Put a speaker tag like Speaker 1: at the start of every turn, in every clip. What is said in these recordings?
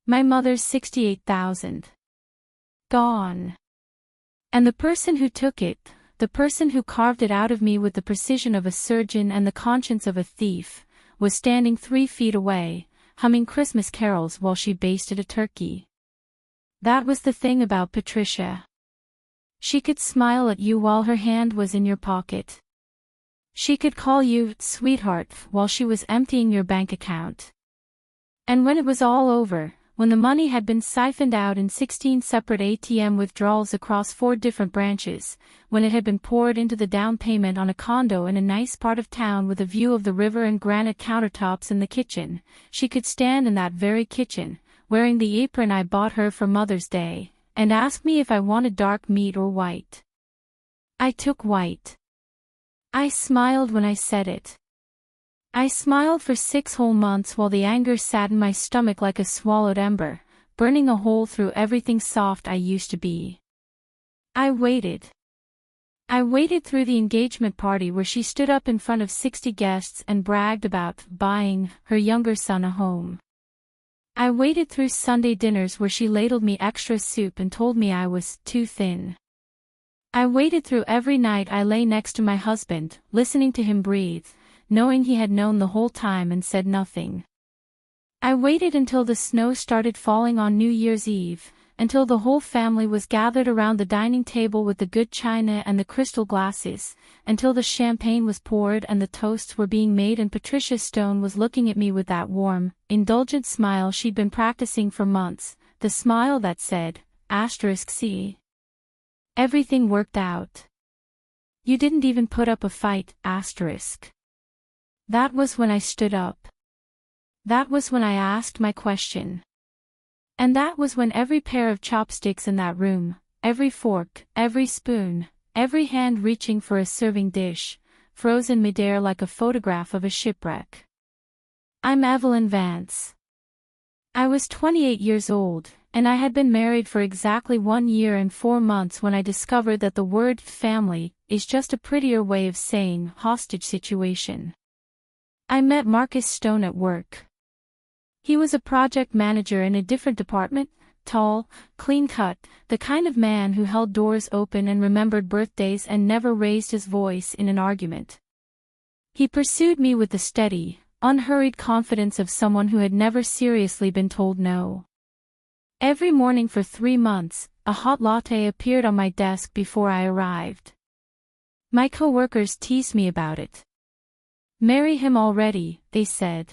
Speaker 1: My mother's 68,000. Gone. And the person who took it, the person who carved it out of me with the precision of a surgeon and the conscience of a thief, was standing 3 feet away, humming Christmas carols while she basted a turkey. That was the thing about Patricia. She could smile at you while her hand was in your pocket. She could call you sweetheart while she was emptying your bank account. And when it was all over, when the money had been siphoned out in 16 separate ATM withdrawals across 4 different branches, when it had been poured into the down payment on a condo in a nice part of town with a view of the river and granite countertops in the kitchen, she could stand in that very kitchen, wearing the apron I bought her for Mother's Day, and ask me if I wanted dark meat or white. I took white. I smiled when I said it. I smiled for 6 whole months while the anger sat in my stomach like a swallowed ember, burning a hole through everything soft I used to be. I waited. I waited through the engagement party where she stood up in front of 60 guests and bragged about buying her younger son a home. I waited through Sunday dinners where she ladled me extra soup and told me I was too thin. I waited through every night I lay next to my husband, listening to him breathe, knowing he had known the whole time and said nothing. I waited until the snow started falling on New Year's Eve, until the whole family was gathered around the dining table with the good china and the crystal glasses, until the champagne was poured and the toasts were being made and Patricia Stone was looking at me with that warm, indulgent smile she'd been practicing for months, the smile that said, *C. Everything worked out. You didn't even put up a fight, *. That was when I stood up. That was when I asked my question. And that was when every pair of chopsticks in that room, every fork, every spoon, every hand reaching for a serving dish, froze in midair like a photograph of a shipwreck. I'm Evelyn Vance. I was 28 years old, and I had been married for exactly 1 year and 4 months when I discovered that the word family is just a prettier way of saying hostage situation. I met Marcus Stone at work. He was a project manager in a different department, tall, clean-cut, the kind of man who held doors open and remembered birthdays and never raised his voice in an argument. He pursued me with the steady, unhurried confidence of someone who had never seriously been told no. Every morning for 3 months, a hot latte appeared on my desk before I arrived. My coworkers teased me about it. Marry him already, they said.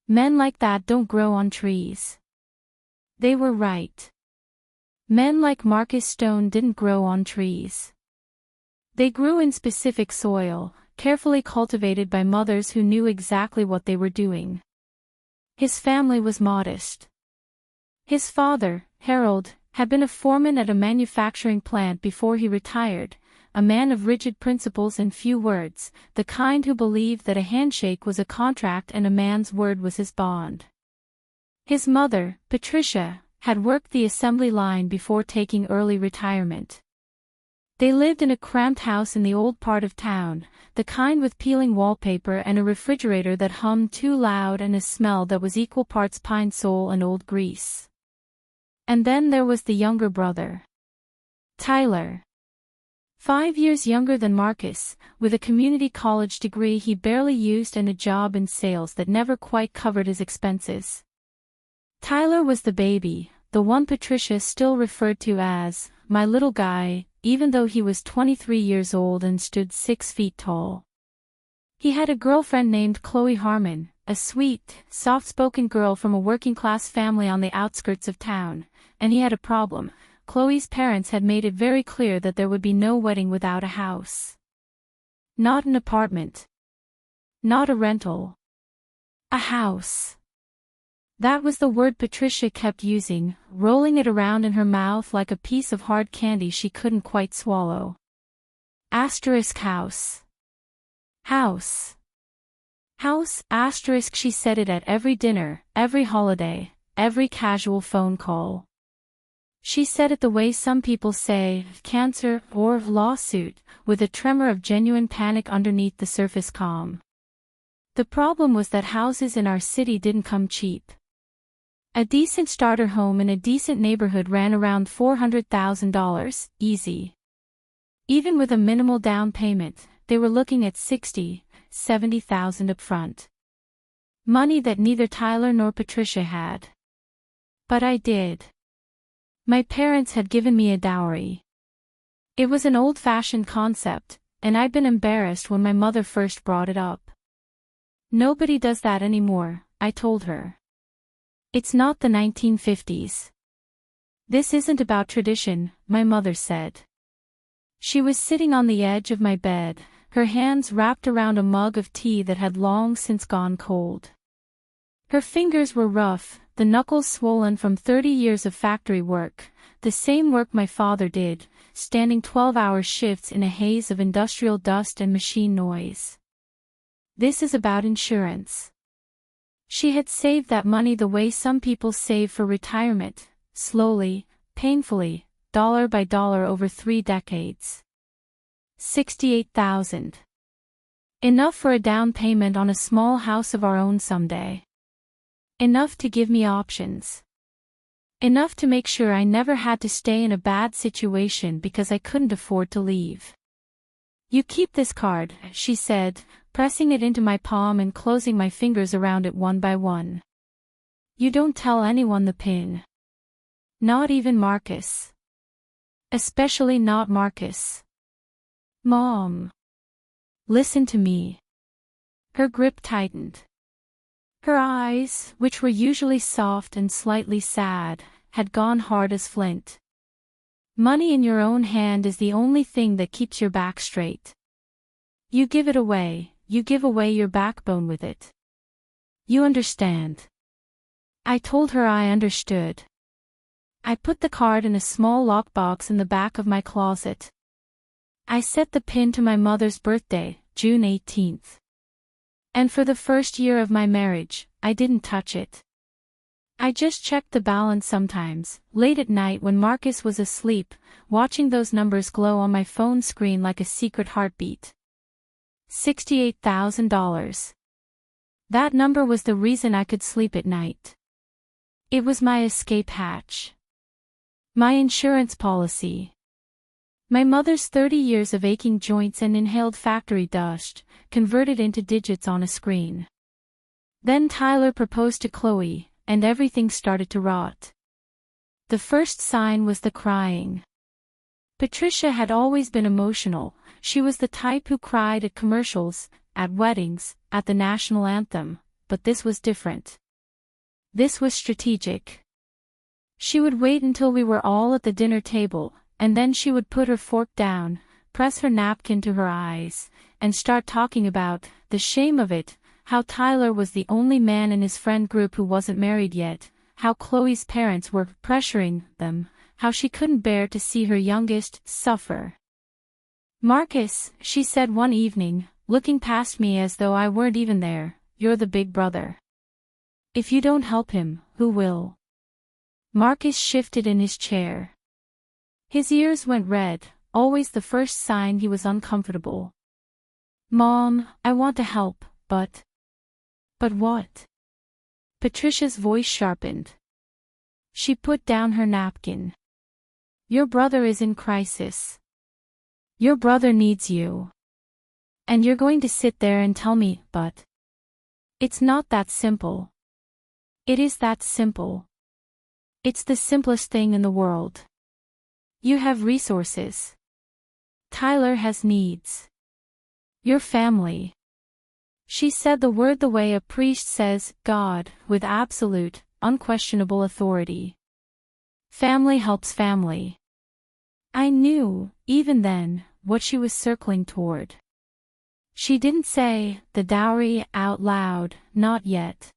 Speaker 1: Men like that don't grow on trees. They were right. Men like Marcus Stone didn't grow on trees. They grew in specific soil, carefully cultivated by mothers who knew exactly what they were doing. His family was modest. His father, Harold, had been a foreman at a manufacturing plant before he retired, a man of rigid principles and few words, the kind who believed that a handshake was a contract and a man's word was his bond. His mother, Patricia, had worked the assembly line before taking early retirement. They lived in a cramped house in the old part of town, the kind with peeling wallpaper and a refrigerator that hummed too loud and a smell that was equal parts pine sol and old grease. And then there was the younger brother. Tyler. 5 years younger than Marcus, with a community college degree he barely used and a job in sales that never quite covered his expenses. Tyler was the baby, the one Patricia still referred to as my little guy, even though he was 23 years old and stood 6 feet tall. He had a girlfriend named Chloe Harmon, a sweet, soft-spoken girl from a working-class family on the outskirts of town, and he had a problem. Chloe's parents had made it very clear that there would be no wedding without a house. Not an apartment. Not a rental. A house. That was the word Patricia kept using, rolling it around in her mouth like a piece of hard candy she couldn't quite swallow. House. House. House, she said it at every dinner, every holiday, every casual phone call. She said it the way some people say, cancer or lawsuit, with a tremor of genuine panic underneath the surface calm. The problem was that houses in our city didn't come cheap. A decent starter home in a decent neighborhood ran around $400,000, easy. Even with a minimal down payment, they were looking at $60,000-70,000 up front. Money that neither Tyler nor Patricia had. But I did. My parents had given me a dowry. It was an old-fashioned concept, and I'd been embarrassed when my mother first brought it up. Nobody does that anymore, I told her. It's not the 1950s. This isn't about tradition, my mother said. She was sitting on the edge of my bed, her hands wrapped around a mug of tea that had long since gone cold. Her fingers were rough, the knuckles swollen from 30 years of factory work, the same work my father did, standing 12-hour shifts in a haze of industrial dust and machine noise. This is about insurance. She had saved that money the way some people save for retirement, slowly, painfully, dollar by dollar over 3 decades. $68,000. Enough for a down payment on a small house of our own someday. Enough to give me options. Enough to make sure I never had to stay in a bad situation because I couldn't afford to leave. You keep this card, she said, pressing it into my palm and closing my fingers around it one by one. You don't tell anyone the PIN. Not even Marcus. Especially not Marcus. Mom. Listen to me. Her grip tightened. Her eyes, which were usually soft and slightly sad, had gone hard as flint. Money in your own hand is the only thing that keeps your back straight. You give it away, you give away your backbone with it. You understand. I told her I understood. I put the card in a small lockbox in the back of my closet. I set the PIN to my mother's birthday, June 18th. And for the first year of my marriage, I didn't touch it. I just checked the balance sometimes, late at night when Marcus was asleep, watching those numbers glow on my phone screen like a secret heartbeat. $68,000. That number was the reason I could sleep at night. It was my escape hatch. My insurance policy. My mother's 30 years of aching joints and inhaled factory dust, converted into digits on a screen. Then Tyler proposed to Chloe, and everything started to rot. The first sign was the crying. Patricia had always been emotional. She was the type who cried at commercials, at weddings, at the national anthem, but this was different. This was strategic. She would wait until we were all at the dinner table, and then she would put her fork down, press her napkin to her eyes, and start talking about the shame of it, how Tyler was the only man in his friend group who wasn't married yet, how Chloe's parents were pressuring them, how she couldn't bear to see her youngest suffer. Marcus, she said one evening, looking past me as though I weren't even there, you're the big brother. If you don't help him, who will? Marcus shifted in his chair. His ears went red, always the first sign he was uncomfortable. Mom, I want to help, but... But what? Patricia's voice sharpened. She put down her napkin. Your brother is in crisis. Your brother needs you. And you're going to sit there and tell me, but... It's not that simple. It is that simple. It's the simplest thing in the world. You have resources. Tyler has needs. Your family. She said the word the way a priest says, God, with absolute, unquestionable authority. Family helps family. I knew, even then, what she was circling toward. She didn't say, the dowry, out loud, not yet.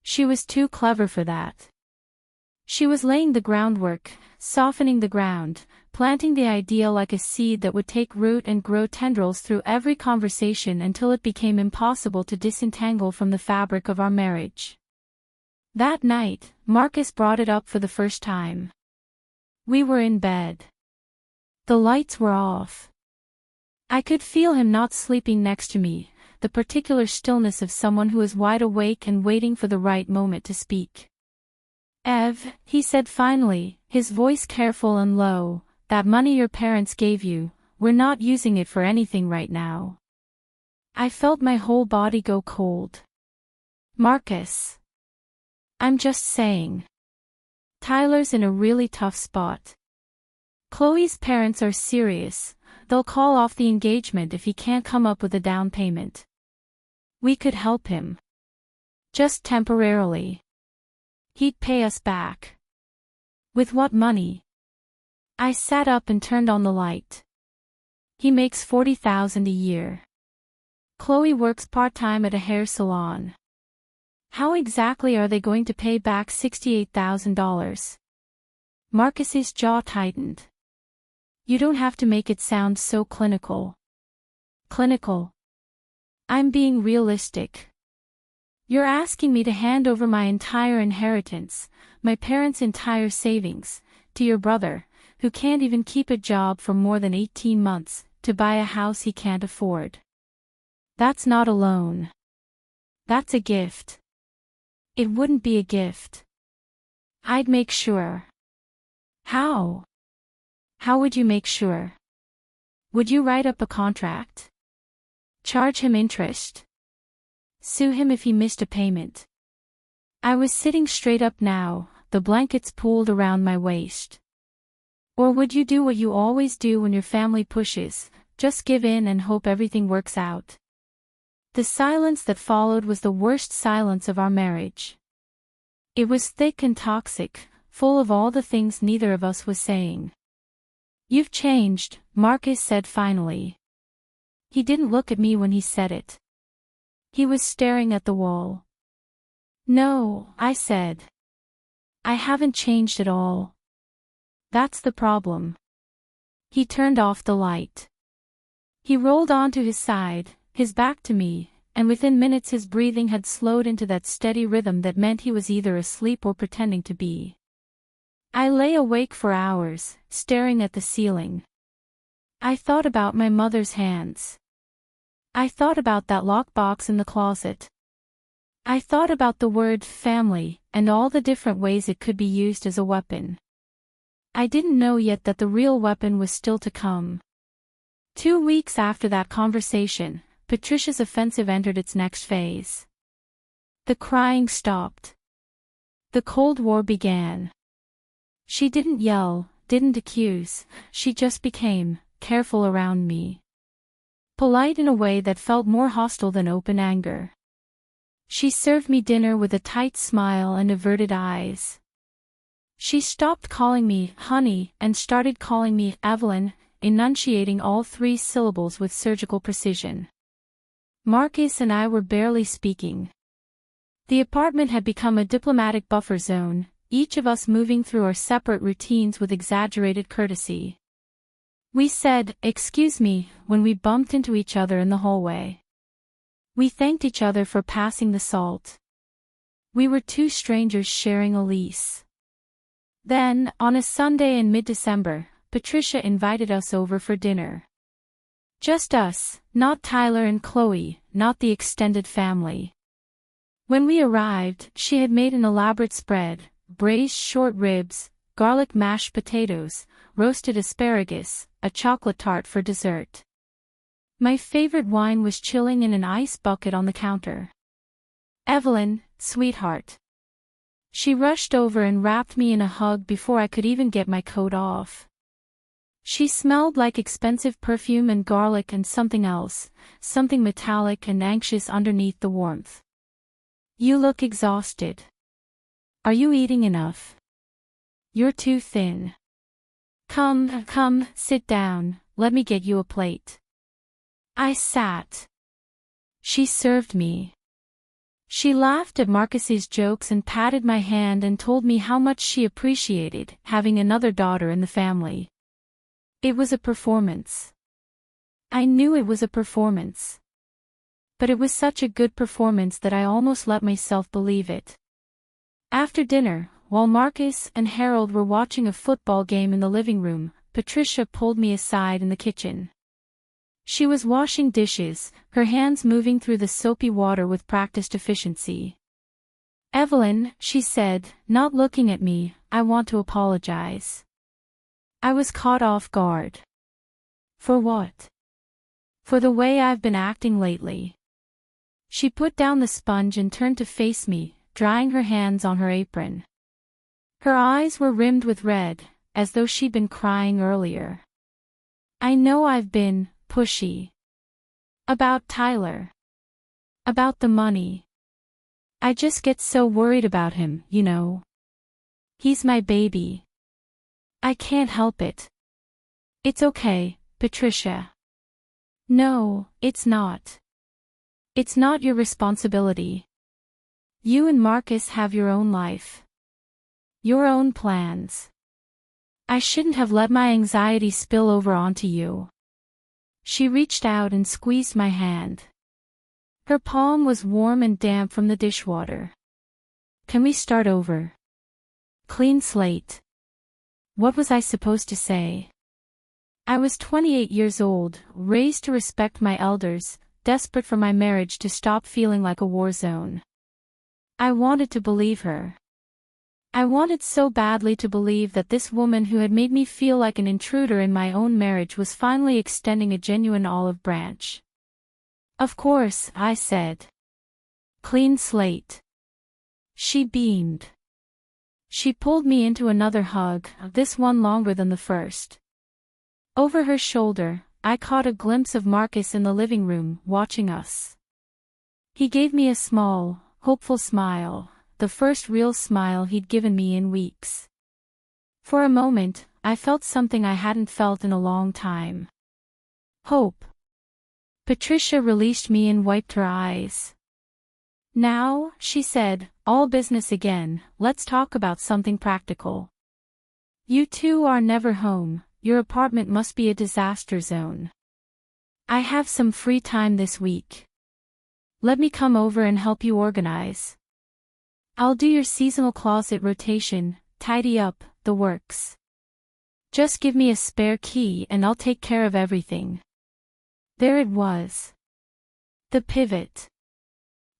Speaker 1: She was too clever for that. She was laying the groundwork, softening the ground, planting the idea like a seed that would take root and grow tendrils through every conversation until it became impossible to disentangle from the fabric of our marriage. That night, Marcus brought it up for the first time. We were in bed. The lights were off. I could feel him not sleeping next to me, the particular stillness of someone who is wide awake and waiting for the right moment to speak. Ev, he said finally, his voice careful and low, that money your parents gave you, we're not using it for anything right now. I felt my whole body go cold. Marcus. I'm just saying. Tyler's in a really tough spot. Chloe's parents are serious, they'll call off the engagement if he can't come up with a down payment. We could help him. Just temporarily. He'd pay us back. With what money? I sat up and turned on the light. He makes $40,000 a year. Chloe works part-time at a hair salon. How exactly are they going to pay back $68,000? Marcus's jaw tightened. You don't have to make it sound so clinical. Clinical? I'm being realistic. You're asking me to hand over my entire inheritance, my parents' entire savings, to your brother, who can't even keep a job for more than 18 months, to buy a house he can't afford. That's not a loan. That's a gift. It wouldn't be a gift. I'd make sure. How? How would you make sure? Would you write up a contract? Charge him interest? Sue him if he missed a payment? I was sitting straight up now, the blankets pulled around my waist. Or would you do what you always do when your family pushes, just give in and hope everything works out? The silence that followed was the worst silence of our marriage. It was thick and toxic, full of all the things neither of us was saying. You've changed, Marcus said finally. He didn't look at me when he said it. He was staring at the wall. No, I said. I haven't changed at all. That's the problem. He turned off the light. He rolled onto his side, his back to me, and within minutes his breathing had slowed into that steady rhythm that meant he was either asleep or pretending to be. I lay awake for hours, staring at the ceiling. I thought about my mother's hands. I thought about that lockbox in the closet. I thought about the word family, and all the different ways it could be used as a weapon. I didn't know yet that the real weapon was still to come. 2 weeks after that conversation, Patricia's offensive entered its next phase. The crying stopped. The Cold War began. She didn't yell, didn't accuse, she just became careful around me. Polite in a way that felt more hostile than open anger. She served me dinner with a tight smile and averted eyes. She stopped calling me honey and started calling me Evelyn, enunciating all 3 syllables with surgical precision. Marcus and I were barely speaking. The apartment had become a diplomatic buffer zone, each of us moving through our separate routines with exaggerated courtesy. We said, "Excuse me," when we bumped into each other in the hallway. We thanked each other for passing the salt. We were 2 strangers sharing a lease. Then, on a Sunday in mid-December, Patricia invited us over for dinner. Just us, not Tyler and Chloe, not the extended family. When we arrived, she had made an elaborate spread: braised short ribs, garlic mashed potatoes, roasted asparagus, a chocolate tart for dessert. My favorite wine was chilling in an ice bucket on the counter. "Evelyn, sweetheart." She rushed over and wrapped me in a hug before I could even get my coat off. She smelled like expensive perfume and garlic and something else, something metallic and anxious underneath the warmth. "You look exhausted. Are you eating enough? You're too thin. Come, sit down, let me get you a plate." I sat. She served me. She laughed at Marcus's jokes and patted my hand and told me how much she appreciated having another daughter in the family. It was a performance. I knew it was a performance. But it was such a good performance that I almost let myself believe it. After dinner, while Marcus and Harold were watching a football game in the living room, Patricia pulled me aside in the kitchen. She was washing dishes, her hands moving through the soapy water with practiced efficiency. Evelyn, she said, not looking at me, I want to apologize. I was caught off guard. For what? For the way I've been acting lately. She put down the sponge and turned to face me, drying her hands on her apron. Her eyes were rimmed with red, as though she'd been crying earlier. I know I've been pushy. About Tyler. About the money. I just get so worried about him, you know. He's my baby. I can't help it. It's okay, Patricia. No, it's not. It's not your responsibility. You and Marcus have your own life. Your own plans. I shouldn't have let my anxiety spill over onto you. She reached out and squeezed my hand. Her palm was warm and damp from the dishwater. Can we start over? Clean slate. What was I supposed to say? I was 28 years old, raised to respect my elders, desperate for my marriage to stop feeling like a war zone. I wanted to believe her. I wanted so badly to believe that this woman who had made me feel like an intruder in my own marriage was finally extending a genuine olive branch. Of course, I said. Clean slate. She beamed. She pulled me into another hug, this one longer than the first. Over her shoulder, I caught a glimpse of Marcus in the living room, watching us. He gave me a small, hopeful smile, the first real smile he'd given me in weeks. For a moment, I felt something I hadn't felt in a long time. Hope. Patricia released me and wiped her eyes. Now, she said, all business again, let's talk about something practical. You two are never home, your apartment must be a disaster zone. I have some free time this week. Let me come over and help you organize. I'll do your seasonal closet rotation, tidy up, the works. Just give me a spare key and I'll take care of everything. There it was. The pivot.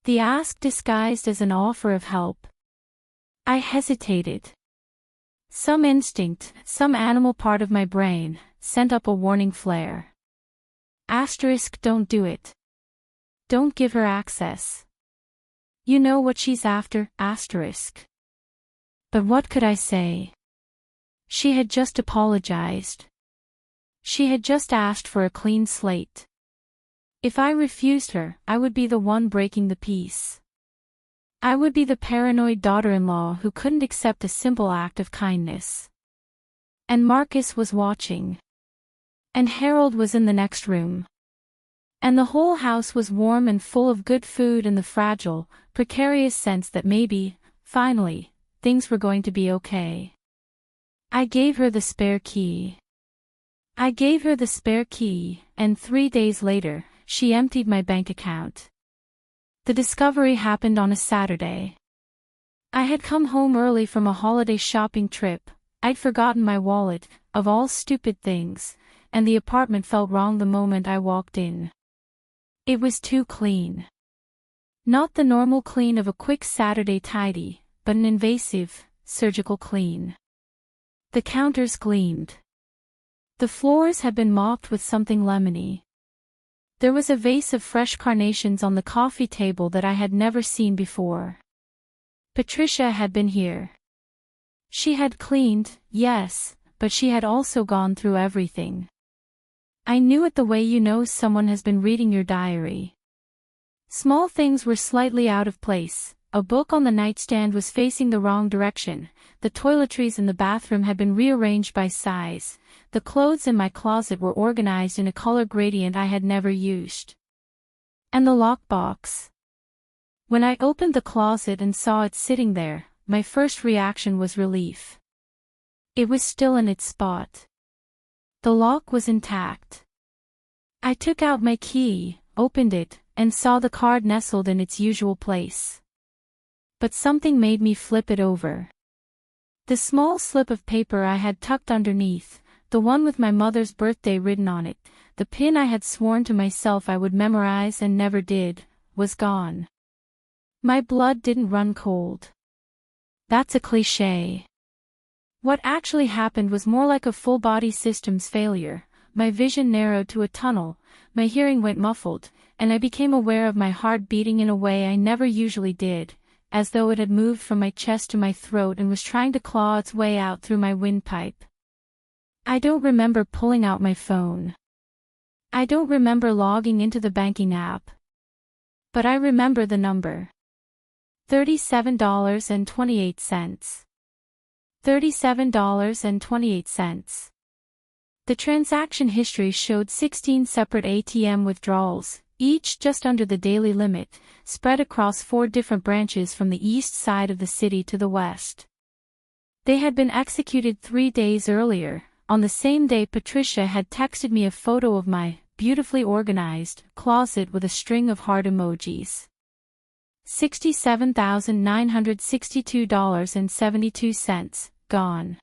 Speaker 1: The ask disguised as an offer of help. I hesitated. Some instinct, some animal part of my brain, sent up a warning flare. Asterisk, don't do it. Don't give her access. You know what she's after, asterisk. But what could I say? She had just apologized. She had just asked for a clean slate. If I refused her, I would be the one breaking the peace. I would be the paranoid daughter-in-law who couldn't accept a simple act of kindness. And Marcus was watching. And Harold was in the next room. And the whole house was warm and full of good food and the fragile, precarious sense that maybe, finally, things were going to be okay. I gave her the spare key. I gave her the spare key, and 3 days later, she emptied my bank account. The discovery happened on a Saturday. I had come home early from a holiday shopping trip, I'd forgotten my wallet, of all stupid things, and the apartment felt wrong the moment I walked in. It was too clean. Not the normal clean of a quick Saturday tidy, but an invasive, surgical clean. The counters gleamed. The floors had been mopped with something lemony. There was a vase of fresh carnations on the coffee table that I had never seen before. Patricia had been here. She had cleaned, yes, but she had also gone through everything. I knew it the way you know someone has been reading your diary. Small things were slightly out of place, a book on the nightstand was facing the wrong direction, the toiletries in the bathroom had been rearranged by size, the clothes in my closet were organized in a color gradient I had never used. And the lockbox. When I opened the closet and saw it sitting there, my first reaction was relief. It was still in its spot. The lock was intact. I took out my key, opened it, and saw the card nestled in its usual place. But something made me flip it over. The small slip of paper I had tucked underneath, the one with my mother's birthday written on it, the pin I had sworn to myself I would memorize and never did, was gone. My blood didn't run cold. That's a cliché. What actually happened was more like a full-body systems failure. My vision narrowed to a tunnel, my hearing went muffled, and I became aware of my heart beating in a way I never usually did, as though it had moved from my chest to my throat and was trying to claw its way out through my windpipe. I don't remember pulling out my phone. I don't remember logging into the banking app. But I remember the number. $37.28. $37.28. The transaction history showed 16 separate ATM withdrawals, each just under the daily limit, spread across 4 different branches from the east side of the city to the west. They had been executed 3 days earlier. On the same day Patricia had texted me a photo of my beautifully organized closet with a string of heart emojis. $67,962.72, gone.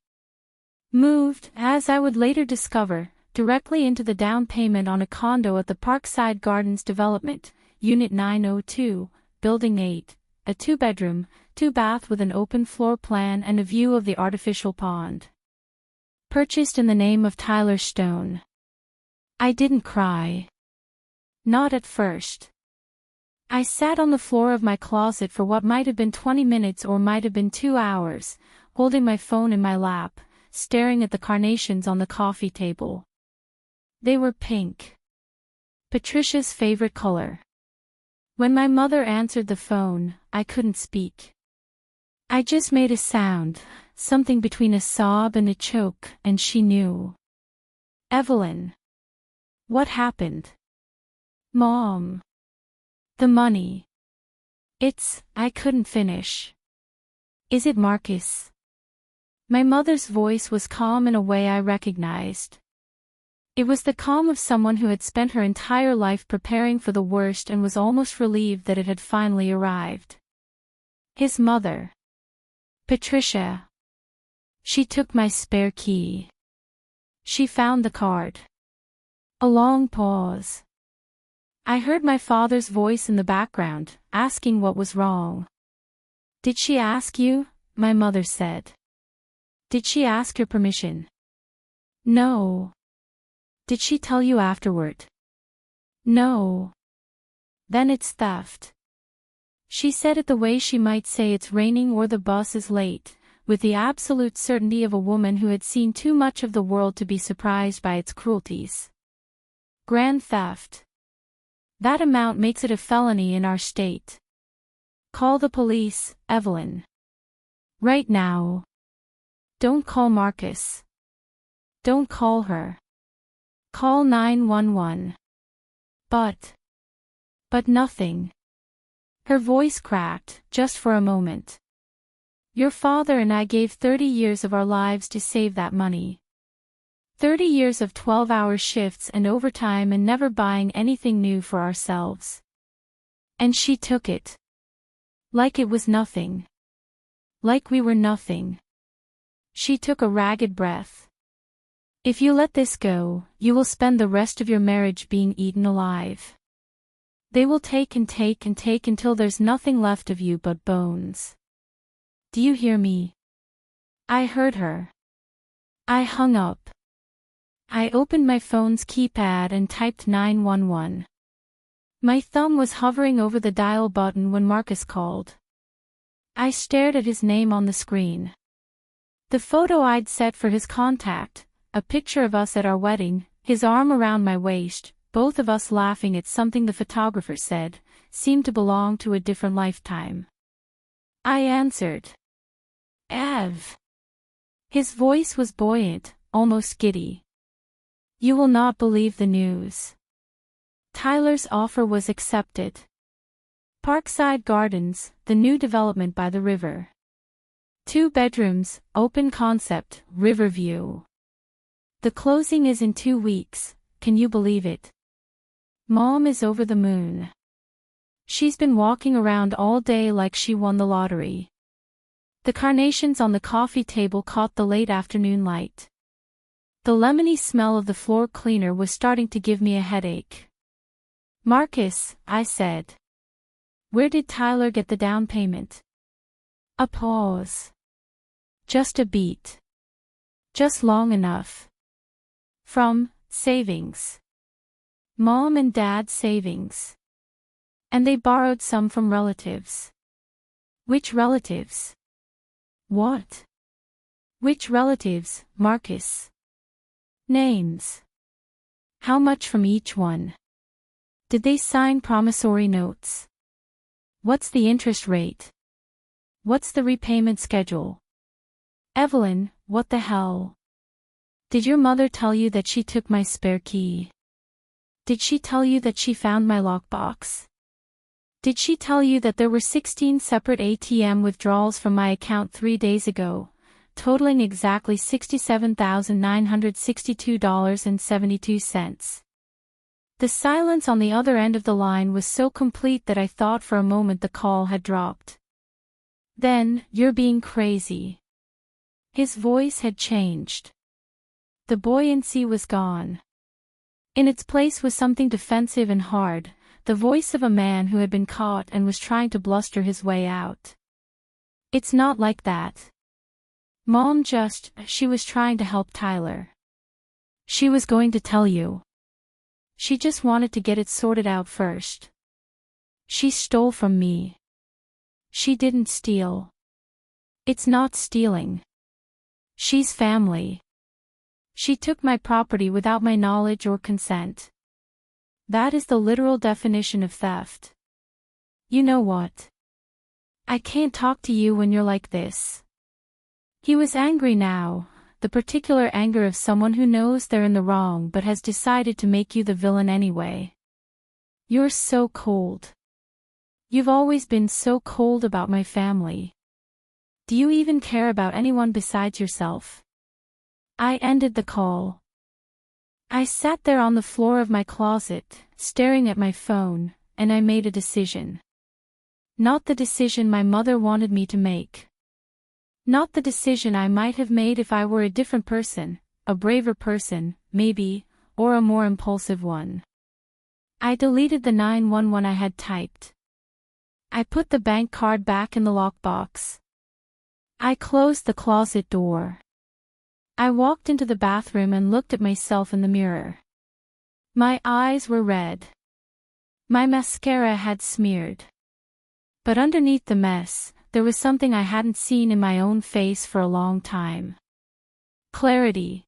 Speaker 1: Moved, as I would later discover, directly into the down payment on a condo at the Parkside Gardens development, Unit 902, Building 8, a 2-bedroom, 2-bath with an open floor plan and a view of the artificial pond. Purchased in the name of Tyler Stone. I didn't cry. Not at first. I sat on the floor of my closet for what might have been 20 minutes or might have been 2 hours, holding my phone in my lap, staring at the carnations on the coffee table. They were pink. Patricia's favorite color. When my mother answered the phone, I couldn't speak. I just made a sound, something between a sob and a choke, and she knew. Evelyn. What happened? Mom. The money. I couldn't finish. Is it Marcus? My mother's voice was calm in a way I recognized. It was the calm of someone who had spent her entire life preparing for the worst and was almost relieved that it had finally arrived. His mother. Patricia. She took my spare key. She found the card. A long pause. I heard my father's voice in the background, asking what was wrong. Did she ask you? My mother said. Did she ask your permission? No. Did she tell you afterward? No. Then it's theft. She said it the way she might say it's raining or the bus is late, with the absolute certainty of a woman who had seen too much of the world to be surprised by its cruelties. Grand theft. That amount makes it a felony in our state. Call the police, Evelyn. Right now. Don't call Marcus. Don't call her. Call 911. But nothing. Her voice cracked, just for a moment. Your father and I gave 30 years of our lives to save that money. 30 years of 12-hour shifts and overtime and never buying anything new for ourselves. And she took it. Like it was nothing. Like we were nothing. She took a ragged breath. If you let this go, you will spend the rest of your marriage being eaten alive. They will take and take and take until there's nothing left of you but bones. Do you hear me? I heard her. I hung up. I opened my phone's keypad and typed 911. My thumb was hovering over the dial button when Marcus called. I stared at his name on the screen. The photo I'd set for his contact, a picture of us at our wedding, his arm around my waist, both of us laughing at something the photographer said, seemed to belong to a different lifetime. I answered. Ev. His voice was buoyant, almost giddy. You will not believe the news. Tyler's offer was accepted. Parkside Gardens, the new development by the river. 2 bedrooms, open concept, river view. The closing is in 2 weeks, can you believe it? Mom is over the moon. She's been walking around all day like she won the lottery. The carnations on the coffee table caught the late afternoon light. The lemony smell of the floor cleaner was starting to give me a headache. Marcus, I said. Where did Tyler get the down payment? A pause. Just a beat. Just long enough. From savings. Mom and Dad's savings. And they borrowed some from relatives. Which relatives? What? Which relatives, Marcus? Names. How much from each one? Did they sign promissory notes? What's the interest rate? What's the repayment schedule? Evelyn, what the hell? Did your mother tell you that she took my spare key? Did she tell you that she found my lockbox? Did she tell you that there were 16 separate ATM withdrawals from my account 3 days ago, totaling exactly $67,962.72? The silence on the other end of the line was so complete that I thought for a moment the call had dropped. Then, you're being crazy. His voice had changed. The buoyancy was gone. In its place was something defensive and hard, the voice of a man who had been caught and was trying to bluster his way out. It's not like that. Mom she was trying to help Tyler. She was going to tell you. She just wanted to get it sorted out first. She stole from me. She didn't steal. It's not stealing. She's family. She took my property without my knowledge or consent. That is the literal definition of theft. You know what? I can't talk to you when you're like this. He was angry now, the particular anger of someone who knows they're in the wrong but has decided to make you the villain anyway. You're so cold. You've always been so cold about my family. Do you even care about anyone besides yourself? I ended the call. I sat there on the floor of my closet, staring at my phone, and I made a decision. Not the decision my mother wanted me to make. Not the decision I might have made if I were a different person, a braver person, maybe, or a more impulsive one. I deleted the 911 I had typed. I put the bank card back in the lockbox. I closed the closet door. I walked into the bathroom and looked at myself in the mirror. My eyes were red. My mascara had smeared. But underneath the mess, there was something I hadn't seen in my own face for a long time. Clarity.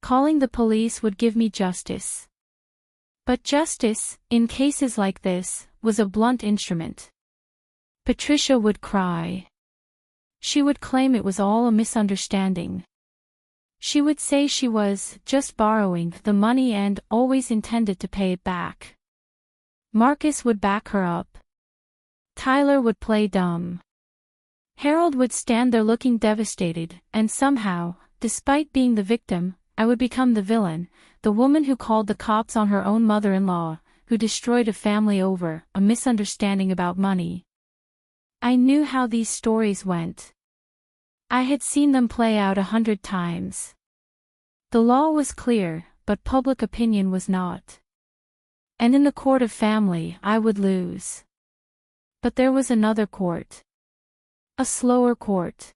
Speaker 1: Calling the police would give me justice. But justice, in cases like this, was a blunt instrument. Patricia would cry. She would claim it was all a misunderstanding. She would say she was just borrowing the money and always intended to pay it back. Marcus would back her up. Tyler would play dumb. Harold would stand there looking devastated, and somehow, despite being the victim, I would become the villain, the woman who called the cops on her own mother-in-law, who destroyed a family over a misunderstanding about money. I knew how these stories went. I had seen them play out 100 times. The law was clear, but public opinion was not. And in the court of family, I would lose. But there was another court. A slower court.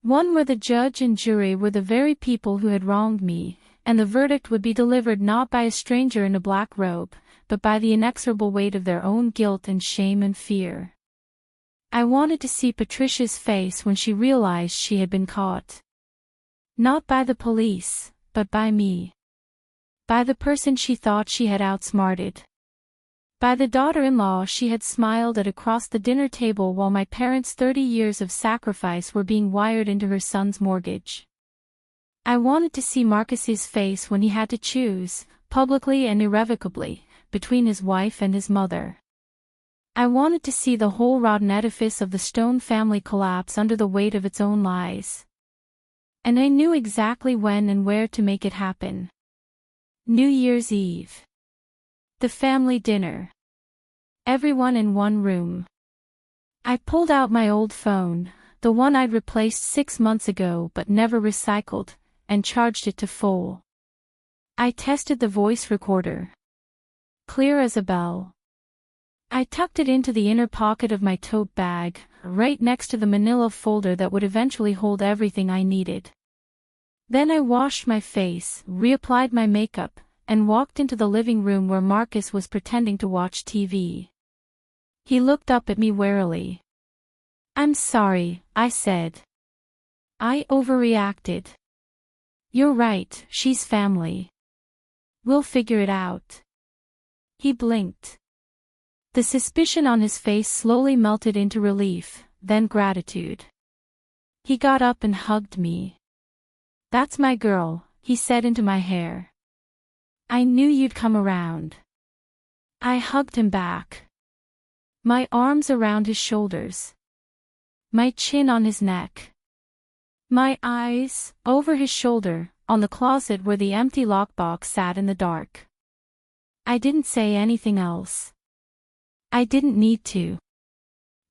Speaker 1: One where the judge and jury were the very people who had wronged me, and the verdict would be delivered not by a stranger in a black robe, but by the inexorable weight of their own guilt and shame and fear. I wanted to see Patricia's face when she realized she had been caught. Not by the police, but by me. By the person she thought she had outsmarted. By the daughter-in-law she had smiled at across the dinner table while my parents' 30 years of sacrifice were being wired into her son's mortgage. I wanted to see Marcus's face when he had to choose, publicly and irrevocably, between his wife and his mother. I wanted to see the whole rotten edifice of the Stone family collapse under the weight of its own lies. And I knew exactly when and where to make it happen. New Year's Eve. The family dinner. Everyone in one room. I pulled out my old phone, the one I'd replaced 6 months ago but never recycled, and charged it to full. I tested the voice recorder. Clear as a bell. I tucked it into the inner pocket of my tote bag, right next to the manila folder that would eventually hold everything I needed. Then I washed my face, reapplied my makeup, and walked into the living room where Marcus was pretending to watch TV. He looked up at me warily. "I'm sorry," I said. "I overreacted." "You're right, she's family. We'll figure it out." He blinked. The suspicion on his face slowly melted into relief, then gratitude. He got up and hugged me. "That's my girl," he said into my hair. "I knew you'd come around." I hugged him back. My arms around his shoulders. My chin on his neck. My eyes, over his shoulder, on the closet where the empty lockbox sat in the dark. I didn't say anything else. I didn't need to.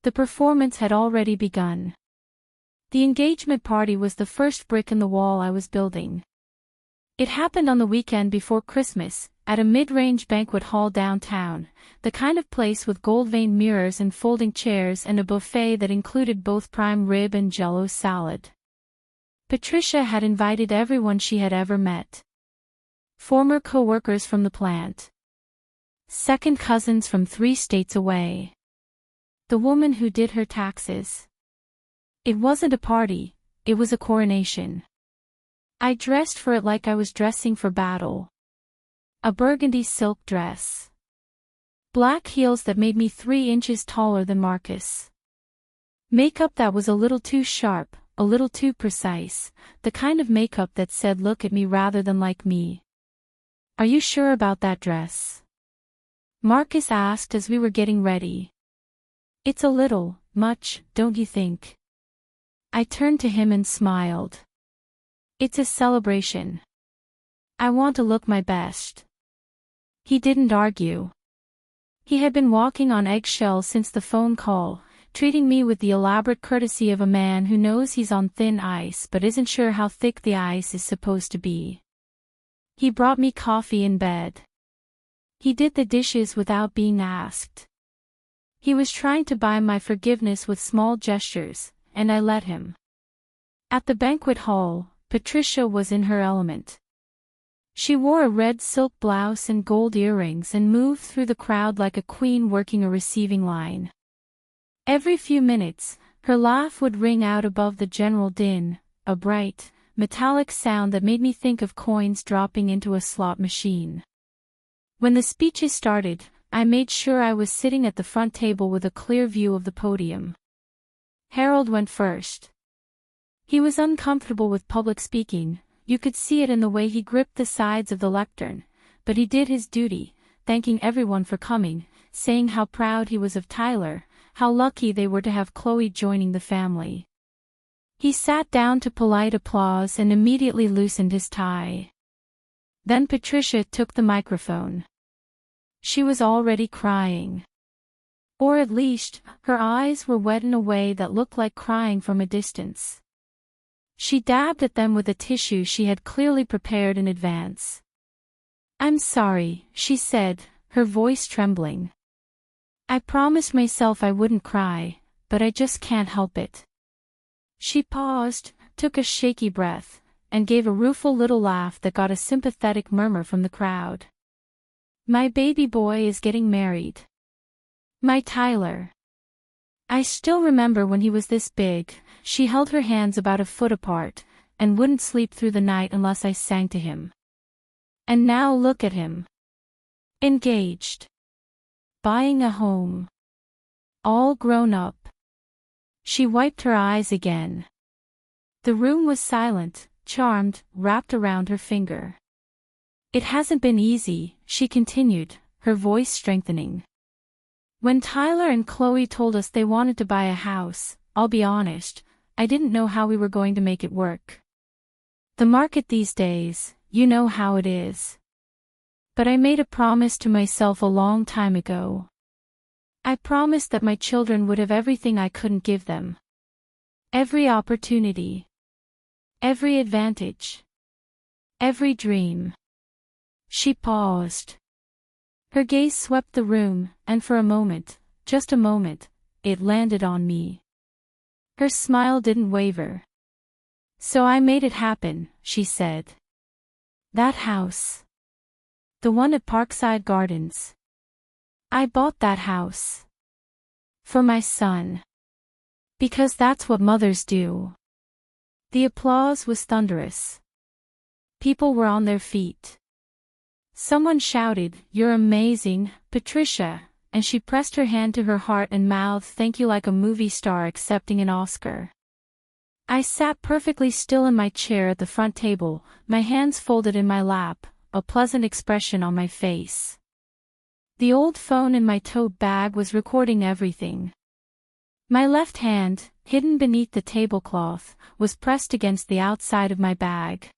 Speaker 1: The performance had already begun. The engagement party was the first brick in the wall I was building. It happened on the weekend before Christmas, at a mid-range banquet hall downtown, the kind of place with gold-veined mirrors and folding chairs and a buffet that included both prime rib and Jell-O salad. Patricia had invited everyone she had ever met. Former co-workers from the plant. Second cousins from 3 states away. The woman who did her taxes. It wasn't a party, it was a coronation. I dressed for it like I was dressing for battle. A burgundy silk dress. Black heels that made me 3 inches taller than Marcus. Makeup that was a little too sharp, a little too precise, the kind of makeup that said look at me rather than like me. "Are you sure about that dress?" Marcus asked as we were getting ready. "It's a little much, don't you think?" I turned to him and smiled. "It's a celebration. I want to look my best." He didn't argue. He had been walking on eggshells since the phone call, treating me with the elaborate courtesy of a man who knows he's on thin ice but isn't sure how thick the ice is supposed to be. He brought me coffee in bed. He did the dishes without being asked. He was trying to buy my forgiveness with small gestures, and I let him. At the banquet hall, Patricia was in her element. She wore a red silk blouse and gold earrings and moved through the crowd like a queen working a receiving line. Every few minutes, her laugh would ring out above the general din, a bright, metallic sound that made me think of coins dropping into a slot machine. When the speeches started, I made sure I was sitting at the front table with a clear view of the podium. Harold went first. He was uncomfortable with public speaking, you could see it in the way he gripped the sides of the lectern, but he did his duty, thanking everyone for coming, saying how proud he was of Tyler, how lucky they were to have Chloe joining the family. He sat down to polite applause and immediately loosened his tie. Then Patricia took the microphone. She was already crying. Or at least, her eyes were wet in a way that looked like crying from a distance. She dabbed at them with a tissue she had clearly prepared in advance. "I'm sorry," she said, her voice trembling. "I promised myself I wouldn't cry, but I just can't help it." She paused, took a shaky breath, and gave a rueful little laugh that got a sympathetic murmur from the crowd. "My baby boy is getting married. My Tyler. I still remember when he was this big." She held her hands about a foot apart, and wouldn't sleep through the night unless I sang to him. And now look at him. Engaged. Buying a home. All grown up. She wiped her eyes again. The room was silent, charmed, wrapped around her finger. "It hasn't been easy," she continued, her voice strengthening. "When Tyler and Chloe told us they wanted to buy a house, I'll be honest, I didn't know how we were going to make it work. The market these days, you know how it is. But I made a promise to myself a long time ago. I promised that my children would have everything I couldn't give them. Every opportunity. Every advantage. Every dream." She paused. Her gaze swept the room, and for a moment, just a moment, it landed on me. Her smile didn't waver. "So I made it happen," she said. "That house. The one at Parkside Gardens. I bought that house. For my son. Because that's what mothers do." The applause was thunderous. People were on their feet. Someone shouted, "You're amazing, Patricia," and she pressed her hand to her heart and mouthed thank you like a movie star accepting an Oscar. I sat perfectly still in my chair at the front table, my hands folded in my lap, a pleasant expression on my face. The old phone in my tote bag was recording everything. My left hand, hidden beneath the tablecloth, was pressed against the outside of my bag.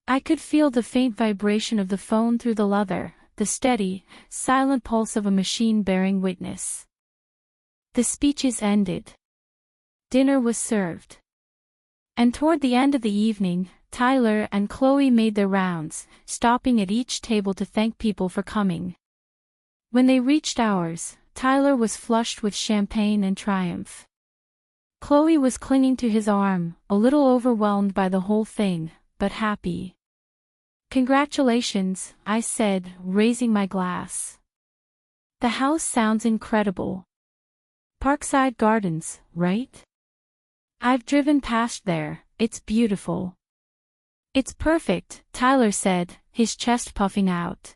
Speaker 1: I could feel the faint vibration of the phone through the leather, the steady, silent pulse of a machine bearing witness. The speeches ended. Dinner was served. And toward the end of the evening, Tyler and Chloe made their rounds, stopping at each table to thank people for coming. When they reached ours, Tyler was flushed with champagne and triumph. Chloe was clinging to his arm, a little overwhelmed by the whole thing, but happy. "Congratulations," I said, raising my glass. "The house sounds incredible. Parkside Gardens, right? I've driven past there, it's beautiful." "It's perfect," Tyler said, his chest puffing out.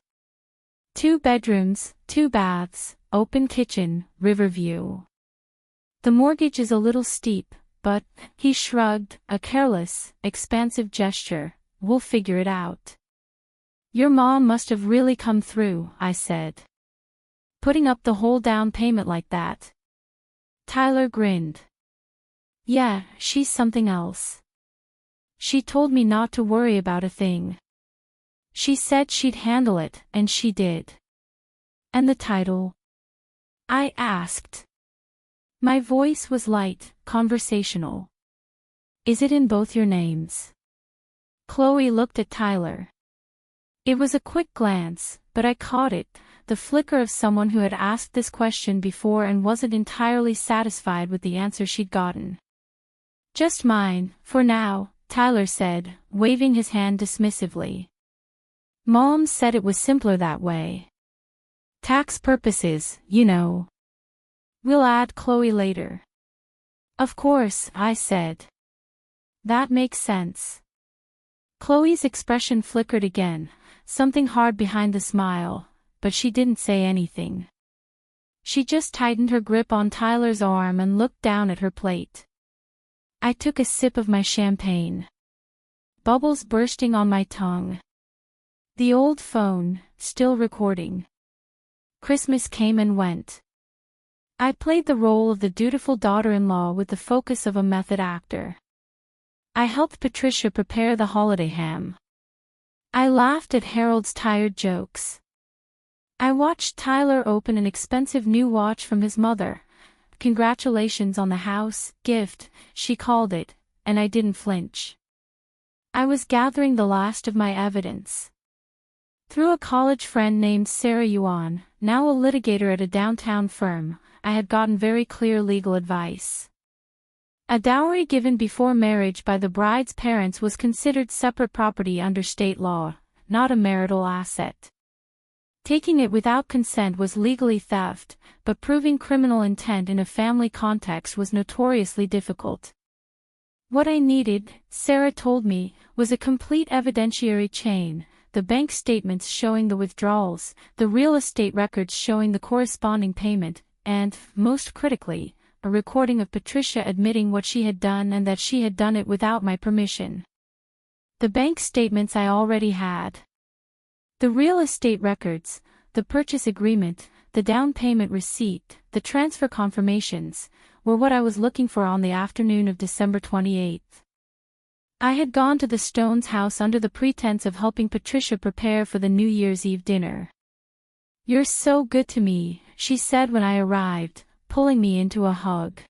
Speaker 1: 2 bedrooms, 2 baths, open kitchen, river view. "The mortgage is a little steep, but," he shrugged, a careless, expansive gesture, "we'll figure it out." "Your mom must have really come through," I said. "Putting up the whole down payment like that." Tyler grinned. "Yeah, she's something else. She told me not to worry about a thing. She said she'd handle it, and she did." "And the title?" I asked. My voice was light, conversational. "Is it in both your names?" Chloe looked at Tyler. It was a quick glance, but I caught it, the flicker of someone who had asked this question before and wasn't entirely satisfied with the answer she'd gotten. "Just mine, for now," Tyler said, waving his hand dismissively. "Mom said it was simpler that way. Tax purposes, you know. We'll add Chloe later." "Of course," I said. "That makes sense." Chloe's expression flickered again, something hard behind the smile, but she didn't say anything. She just tightened her grip on Tyler's arm and looked down at her plate. I took a sip of my champagne. Bubbles bursting on my tongue. The old phone, still recording. Christmas came and went. I played the role of the dutiful daughter-in-law with the focus of a method actor. I helped Patricia prepare the holiday ham. I laughed at Harold's tired jokes. I watched Tyler open an expensive new watch from his mother. Congratulations on the house, gift, she called it, and I didn't flinch. I was gathering the last of my evidence. Through a college friend named Sarah Yuan, now a litigator at a downtown firm, I had gotten very clear legal advice. A dowry given before marriage by the bride's parents was considered separate property under state law, not a marital asset. Taking it without consent was legally theft, but proving criminal intent in a family context was notoriously difficult. What I needed, Sarah told me, was a complete evidentiary chain, the bank statements showing the withdrawals, the real estate records showing the corresponding payment, and, most critically, a recording of Patricia admitting what she had done and that she had done it without my permission. The bank statements I already had. The real estate records, the purchase agreement, the down payment receipt, the transfer confirmations, were what I was looking for on the afternoon of December 28th. I had gone to the Stones' house under the pretense of helping Patricia prepare for the New Year's Eve dinner. "You're so good to me," she said when I arrived, pulling me into a hug.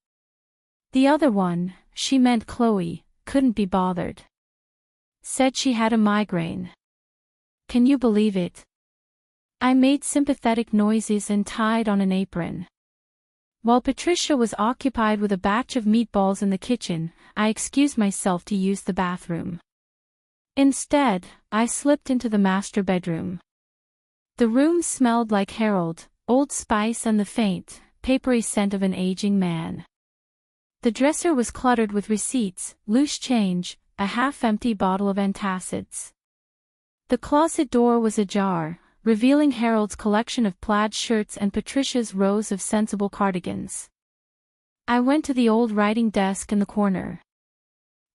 Speaker 1: The other one, she meant Chloe, couldn't be bothered. Said she had a migraine. Can you believe it? I made sympathetic noises and tied on an apron. While Patricia was occupied with a batch of meatballs in the kitchen, I excused myself to use the bathroom. Instead, I slipped into the master bedroom. The room smelled like Harold, Old Spice and the faint, papery scent of an aging man. The dresser was cluttered with receipts, loose change, a half-empty bottle of antacids. The closet door was ajar, revealing Harold's collection of plaid shirts and Patricia's rows of sensible cardigans. I went to the old writing desk in the corner.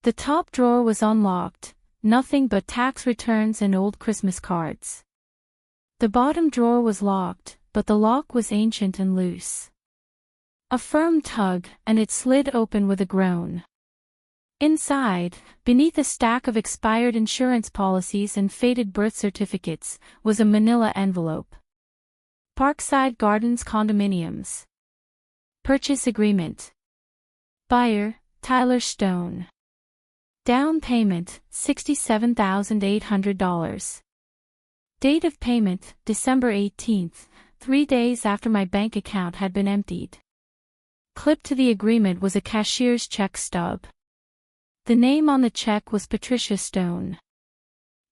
Speaker 1: The top drawer was unlocked, nothing but tax returns and old Christmas cards. The bottom drawer was locked, but the lock was ancient and loose. A firm tug, and it slid open with a groan. Inside, beneath a stack of expired insurance policies and faded birth certificates, was a manila envelope. Parkside Gardens Condominiums. Purchase Agreement. Buyer, Tyler Stone. Down payment, $67,800. Date of payment, December 18th, 3 days after my bank account had been emptied. Clipped to the agreement was a cashier's check stub. The name on the check was Patricia Stone.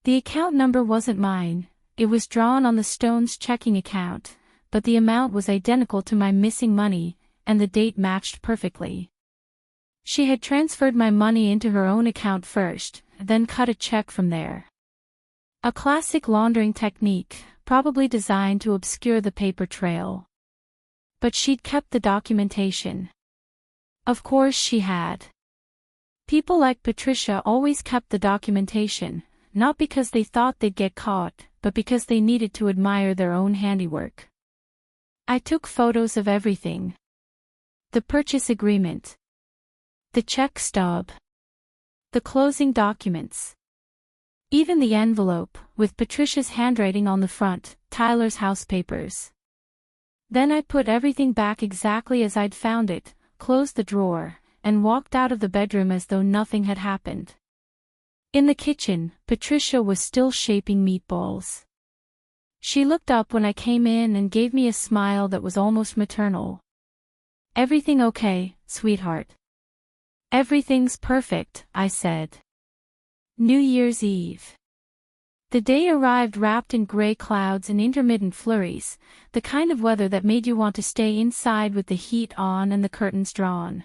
Speaker 1: The account number wasn't mine, it was drawn on the Stones' checking account, but the amount was identical to my missing money, and the date matched perfectly. She had transferred my money into her own account first, then cut a check from there. A classic laundering technique, probably designed to obscure the paper trail. But she'd kept the documentation. Of course she had. People like Patricia always kept the documentation, not because they thought they'd get caught, but because they needed to admire their own handiwork. I took photos of everything. The purchase agreement. The check stub. The closing documents. Even the envelope, with Patricia's handwriting on the front, Tyler's house papers. Then I put everything back exactly as I'd found it, closed the drawer, and walked out of the bedroom as though nothing had happened. In the kitchen, Patricia was still shaping meatballs. She looked up when I came in and gave me a smile that was almost maternal. "Everything okay, sweetheart?" "Everything's perfect," I said. New Year's Eve. The day arrived wrapped in gray clouds and intermittent flurries, the kind of weather that made you want to stay inside with the heat on and the curtains drawn.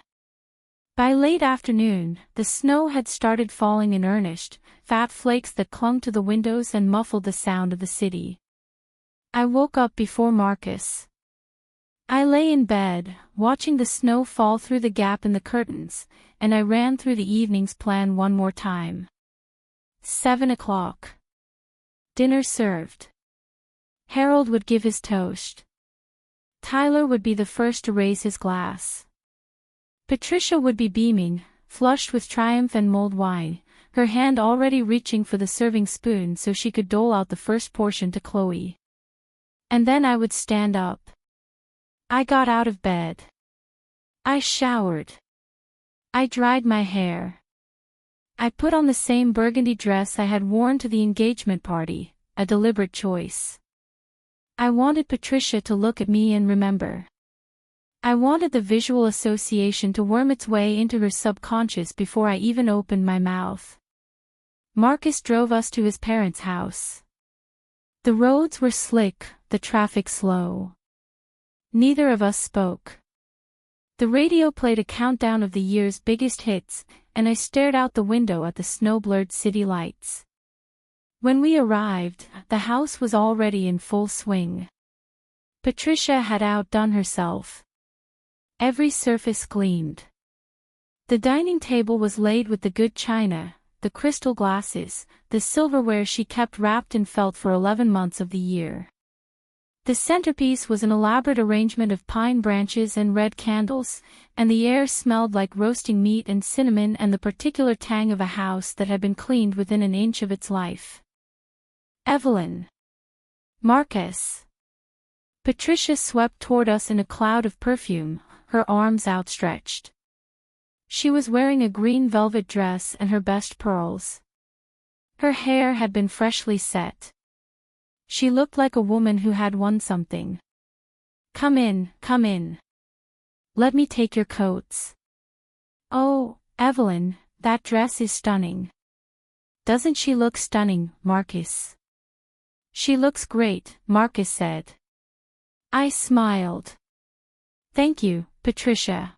Speaker 1: By late afternoon, the snow had started falling in earnest, fat flakes that clung to the windows and muffled the sound of the city. I woke up before Marcus. I lay in bed, watching the snow fall through the gap in the curtains, and I ran through the evening's plan one more time. 7 o'clock. Dinner served. Harold would give his toast. Tyler would be the first to raise his glass. Patricia would be beaming, flushed with triumph and mulled wine, her hand already reaching for the serving spoon so she could dole out the first portion to Chloe. And then I would stand up. I got out of bed. I showered. I dried my hair. I put on the same burgundy dress I had worn to the engagement party, a deliberate choice. I wanted Patricia to look at me and remember. I wanted the visual association to worm its way into her subconscious before I even opened my mouth. Marcus drove us to his parents' house. The roads were slick, the traffic slow. Neither of us spoke. The radio played a countdown of the year's biggest hits, and I stared out the window at the snow-blurred city lights. When we arrived, the house was already in full swing. Patricia had outdone herself. Every surface gleamed. The dining table was laid with the good china, the crystal glasses, the silverware she kept wrapped in felt for 11 months of the year. The centerpiece was an elaborate arrangement of pine branches and red candles, and the air smelled like roasting meat and cinnamon and the particular tang of a house that had been cleaned within an inch of its life. Evelyn. Marcus. Patricia swept toward us in a cloud of perfume, her arms outstretched. She was wearing a green velvet dress and her best pearls. Her hair had been freshly set. She looked like a woman who had won something. Come in, come in. Let me take your coats. Oh, Evelyn, that dress is stunning. Doesn't she look stunning, Marcus? She looks great, Marcus said. I smiled. Thank you, Patricia.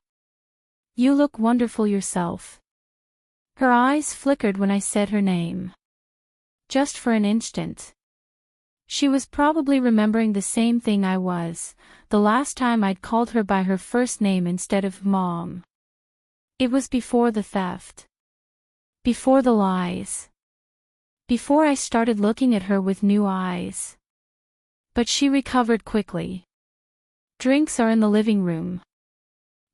Speaker 1: You look wonderful yourself. Her eyes flickered when I said her name. Just for an instant. She was probably remembering the same thing I was, the last time I'd called her by her first name instead of Mom. It was before the theft. Before the lies. Before I started looking at her with new eyes. But she recovered quickly. Drinks are in the living room.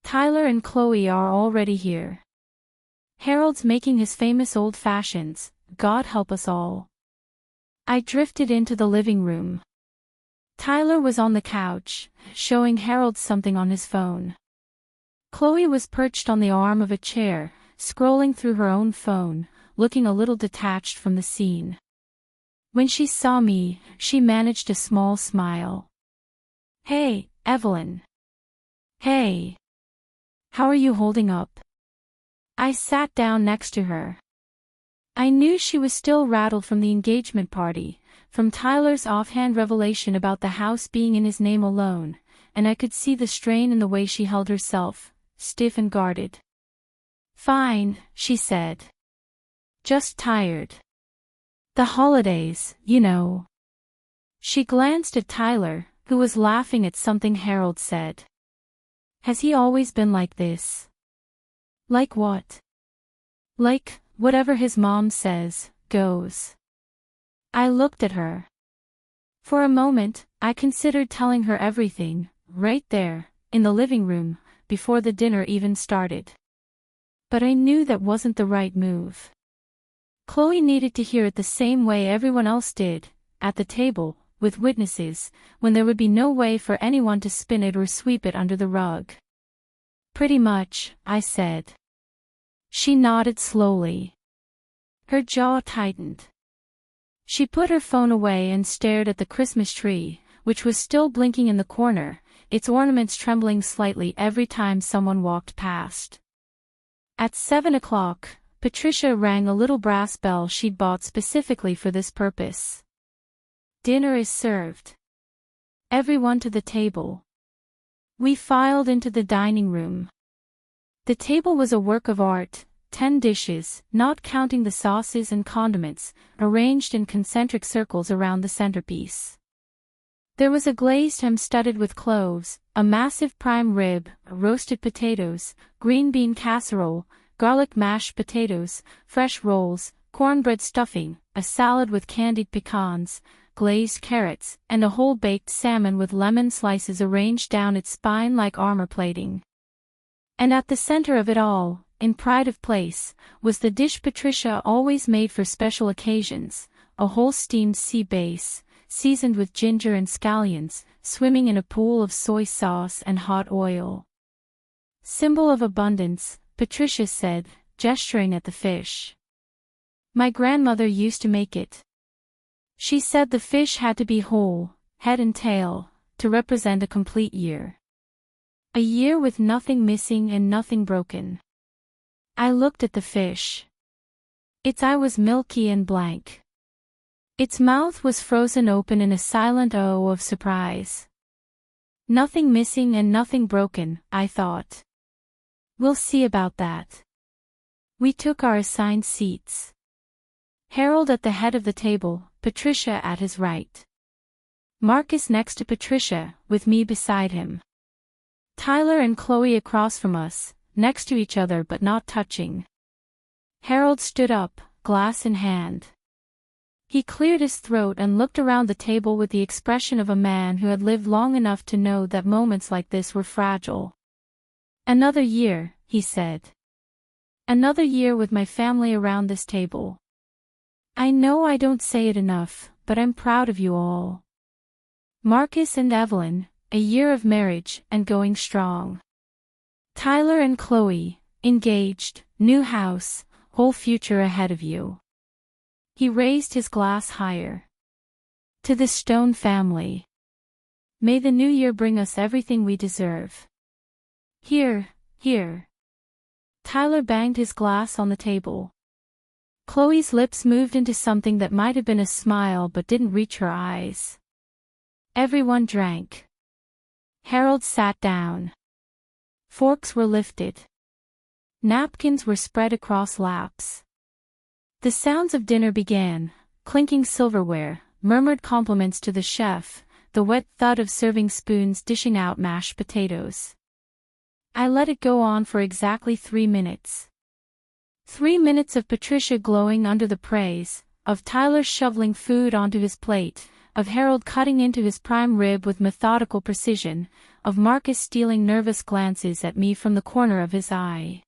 Speaker 1: Tyler and Chloe are already here. Harold's making his famous old fashions, God help us all. I drifted into the living room. Tyler was on the couch, showing Harold something on his phone. Chloe was perched on the arm of a chair, scrolling through her own phone, looking a little detached from the scene. When she saw me, she managed a small smile. Hey, Evelyn. Hey. How are you holding up? I sat down next to her. I knew she was still rattled from the engagement party, from Tyler's offhand revelation about the house being in his name alone, and I could see the strain in the way she held herself, stiff and guarded. Fine, she said. Just tired. The holidays, you know. She glanced at Tyler, who was laughing at something Harold said. Has he always been like this? Like what? Like, whatever his mom says, goes. I looked at her. For a moment, I considered telling her everything, right there, in the living room, before the dinner even started. But I knew that wasn't the right move. Chloe needed to hear it the same way everyone else did, at the table, with witnesses, when there would be no way for anyone to spin it or sweep it under the rug. Pretty much, I said. She nodded slowly. Her jaw tightened. She put her phone away and stared at the Christmas tree, which was still blinking in the corner, its ornaments trembling slightly every time someone walked past. At 7 o'clock, Patricia rang a little brass bell she'd bought specifically for this purpose. Dinner is served. Everyone to the table. We filed into the dining room. The table was a work of art, 10 dishes, not counting the sauces and condiments, arranged in concentric circles around the centerpiece. There was a glazed ham studded with cloves, a massive prime rib, roasted potatoes, green bean casserole, garlic mashed potatoes, fresh rolls, cornbread stuffing, a salad with candied pecans, glazed carrots, and a whole baked salmon with lemon slices arranged down its spine like armor plating. And at the center of it all, in pride of place, was the dish Patricia always made for special occasions, a whole steamed sea bass, seasoned with ginger and scallions, swimming in a pool of soy sauce and hot oil. Symbol of abundance, Patricia said, gesturing at the fish. My grandmother used to make it. She said the fish had to be whole, head and tail, to represent a complete year. A year with nothing missing and nothing broken. I looked at the fish. Its eye was milky and blank. Its mouth was frozen open in a silent O of surprise. Nothing missing and nothing broken, I thought. We'll see about that. We took our assigned seats. Harold at the head of the table, Patricia at his right. Marcus next to Patricia, with me beside him. Tyler and Chloe across from us, next to each other but not touching. Harold stood up, glass in hand. He cleared his throat and looked around the table with the expression of a man who had lived long enough to know that moments like this were fragile. Another year, he said. Another year with my family around this table. I know I don't say it enough, but I'm proud of you all. Marcus and Evelyn, a year of marriage and going strong. Tyler and Chloe, engaged, new house, whole future ahead of you. He raised his glass higher. To the Stone family. May the new year bring us everything we deserve. Here, here. Tyler banged his glass on the table. Chloe's lips moved into something that might have been a smile but didn't reach her eyes. Everyone drank. Harold sat down. Forks were lifted. Napkins were spread across laps. The sounds of dinner began, clinking silverware, murmured compliments to the chef, the wet thud of serving spoons dishing out mashed potatoes. I let it go on for exactly 3 minutes. 3 minutes of Patricia glowing under the praise, of Tyler shoveling food onto his plate, of Harold cutting into his prime rib with methodical precision, of Marcus stealing nervous glances at me from the corner of his eye.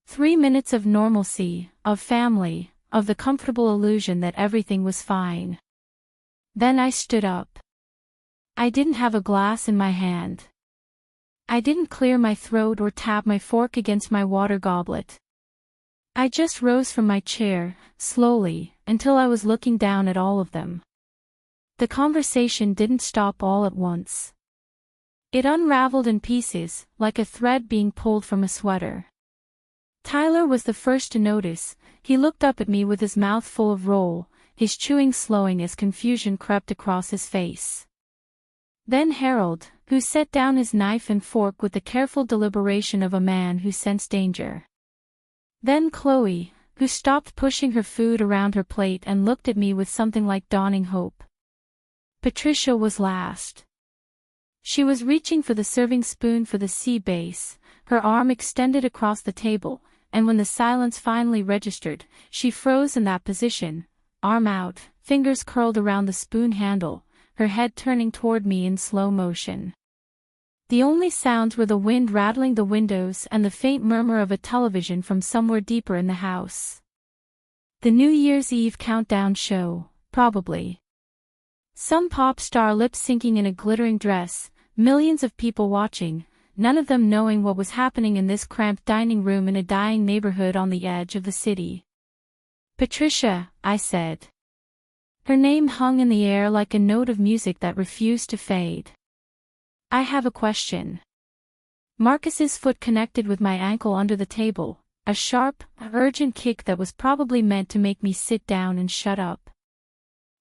Speaker 1: 3 minutes of normalcy, of family, of the comfortable illusion that everything was fine. Then I stood up. I didn't have a glass in my hand. I didn't clear my throat or tap my fork against my water goblet. I just rose from my chair, slowly, until I was looking down at all of them. The conversation didn't stop all at once. It unraveled in pieces, like a thread being pulled from a sweater. Tyler was the first to notice. He looked up at me with his mouth full of roll, his chewing slowing as confusion crept across his face. Then Harold, who set down his knife and fork with the careful deliberation of a man who sensed danger. Then Chloe, who stopped pushing her food around her plate and looked at me with something like dawning hope. Patricia was last. She was reaching for the serving spoon for the C base, her arm extended across the table, and when the silence finally registered, she froze in that position, arm out, fingers curled around the spoon handle, her head turning toward me in slow motion. The only sounds were the wind rattling the windows and the faint murmur of a television from somewhere deeper in the house. The New Year's Eve countdown show, probably. Some pop star lip-syncing in a glittering dress, millions of people watching, none of them knowing what was happening in this cramped dining room in a dying neighborhood on the edge of the city. Patricia, I said. Her name hung in the air like a note of music that refused to fade. I have a question. Marcus's foot connected with my ankle under the table, a sharp, urgent kick that was probably meant to make me sit down and shut up.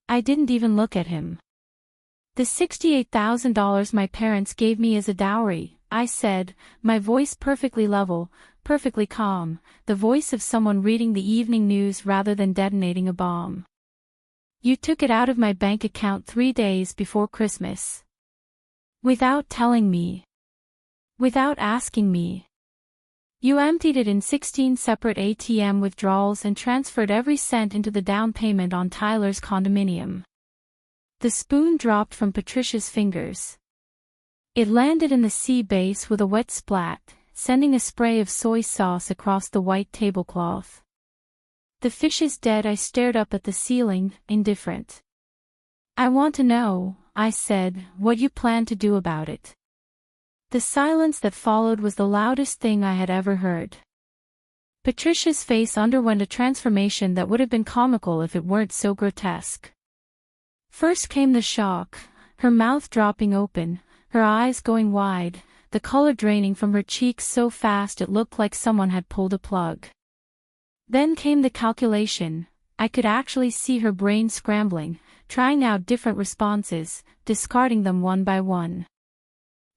Speaker 1: I didn't even look at him. The $68,000 my parents gave me as a dowry, I said, my voice perfectly level, perfectly calm, the voice of someone reading the evening news rather than detonating a bomb. You took it out of my bank account 3 days before Christmas. Without telling me. Without asking me. You emptied it in 16 separate ATM withdrawals and transferred every cent into the down payment on Tyler's condominium. The spoon dropped from Patricia's fingers. It landed in the C base with a wet splat, sending a spray of soy sauce across the white tablecloth. The fish is dead. I stared up at the ceiling, indifferent. I want to know, I said, what you plan to do about it. The silence that followed was the loudest thing I had ever heard. Patricia's face underwent a transformation that would have been comical if it weren't so grotesque. First came the shock, her mouth dropping open, her eyes going wide, the color draining from her cheeks so fast it looked like someone had pulled a plug. Then came the calculation. I could actually see her brain scrambling, trying out different responses, discarding them one by one.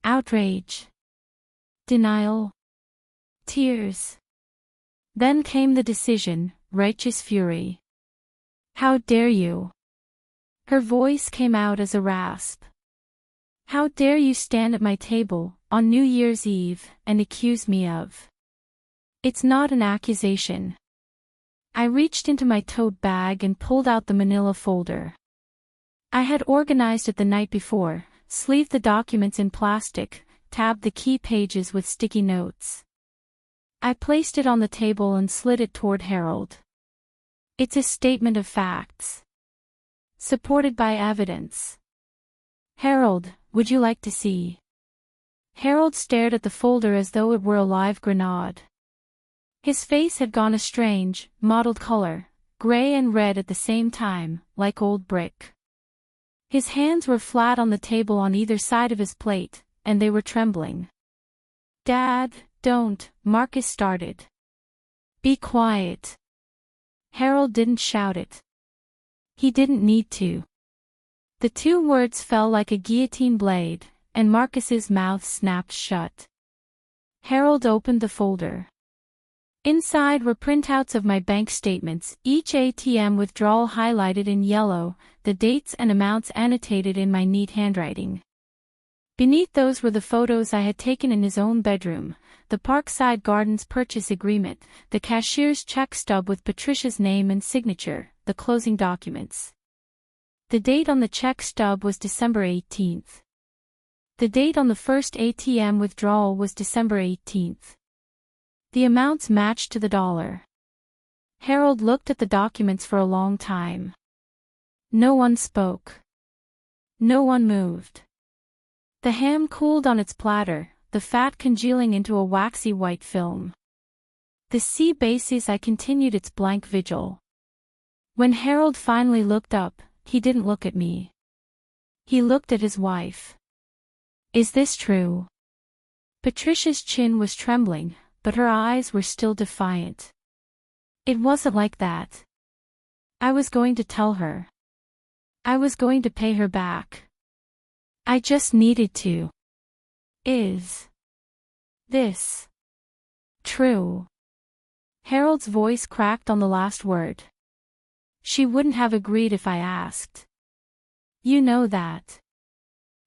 Speaker 1: Outrage. Denial. Tears. Then came the decision, righteous fury. How dare you? Her voice came out as a rasp. How dare you stand at my table, on New Year's Eve, and accuse me of? It's not an accusation. I reached into my tote bag and pulled out the manila folder. I had organized it the night before, sleeved the documents in plastic, tabbed the key pages with sticky notes. I placed it on the table and slid it toward Harold. It's a statement of facts. Supported by evidence. Harold, would you like to see? Harold stared at the folder as though it were a live grenade. His face had gone a strange, mottled color, gray and red at the same time, like old brick. His hands were flat on the table on either side of his plate, and they were trembling. "Dad, don't," Marcus started. "Be quiet." Harold didn't shout it. He didn't need to. The two words fell like a guillotine blade, and Marcus's mouth snapped shut. Harold opened the folder. Inside were printouts of my bank statements, each ATM withdrawal highlighted in yellow, the dates and amounts annotated in my neat handwriting. Beneath those were the photos I had taken in his own bedroom, the Parkside Gardens purchase agreement, the cashier's check stub with Patricia's name and signature, the closing documents. The date on the check stub was December 18th. The date on the first ATM withdrawal was December 18th. The amounts matched to the dollar. Harold looked at the documents for a long time. No one spoke. No one moved. The ham cooled on its platter, the fat congealing into a waxy white film. The sea basis I continued its blank vigil. When Harold finally looked up, he didn't look at me. He looked at his wife. "Is this true?" Patricia's chin was trembling, but her eyes were still defiant. "It wasn't like that. I was going to tell her. I was going to pay her back. I just needed to." "Is this true?" Harold's voice cracked on the last word. "She wouldn't have agreed if I asked. You know that.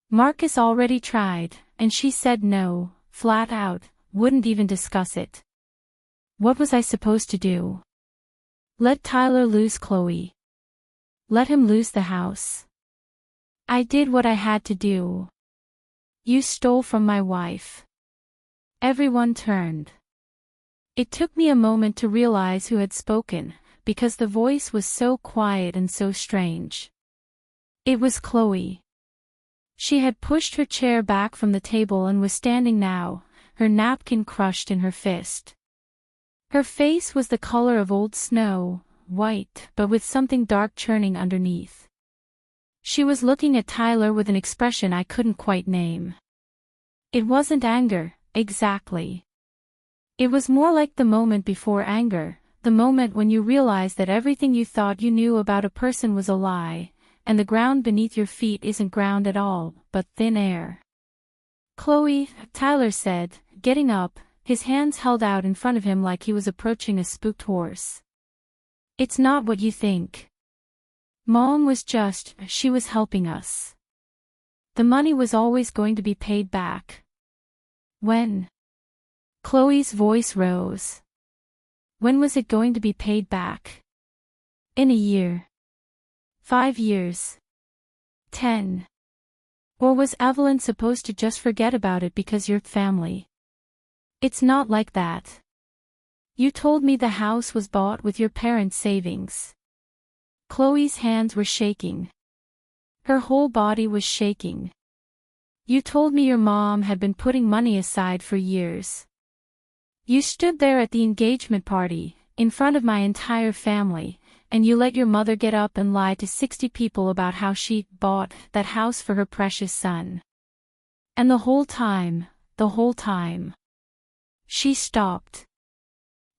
Speaker 1: Marcus already tried, and she said no, flat out, wouldn't even discuss it. What was I supposed to do? Let Tyler lose Chloe? Let him lose the house? I did what I had to do. You stole from my wife." Everyone turned. It took me a moment to realize who had spoken, because the voice was so quiet and so strange. It was Chloe. She had pushed her chair back from the table and was standing now, her napkin crushed in her fist. Her face was the color of old snow, white, but with something dark churning underneath. She was looking at Tyler with an expression I couldn't quite name. It wasn't anger, exactly. It was more like the moment before anger, the moment when you realize that everything you thought you knew about a person was a lie, and the ground beneath your feet isn't ground at all, but thin air. "Chloe," Tyler said, getting up, his hands held out in front of him like he was approaching a spooked horse. "It's not what you think. Mom was she was helping us. The money was always going to be paid back." "When?" Chloe's voice rose. "When was it going to be paid back?" "In a year. 5 years. 10. Or was Evelyn supposed to just forget about it because you're family? It's not like that. You told me the house was bought with your parents' savings." Chloe's hands were shaking. Her whole body was shaking. "You told me your mom had been putting money aside for years. You stood there at the engagement party, in front of my entire family, and you let your mother get up and lie to 60 people about how she bought that house for her precious son. And the whole time. She stopped.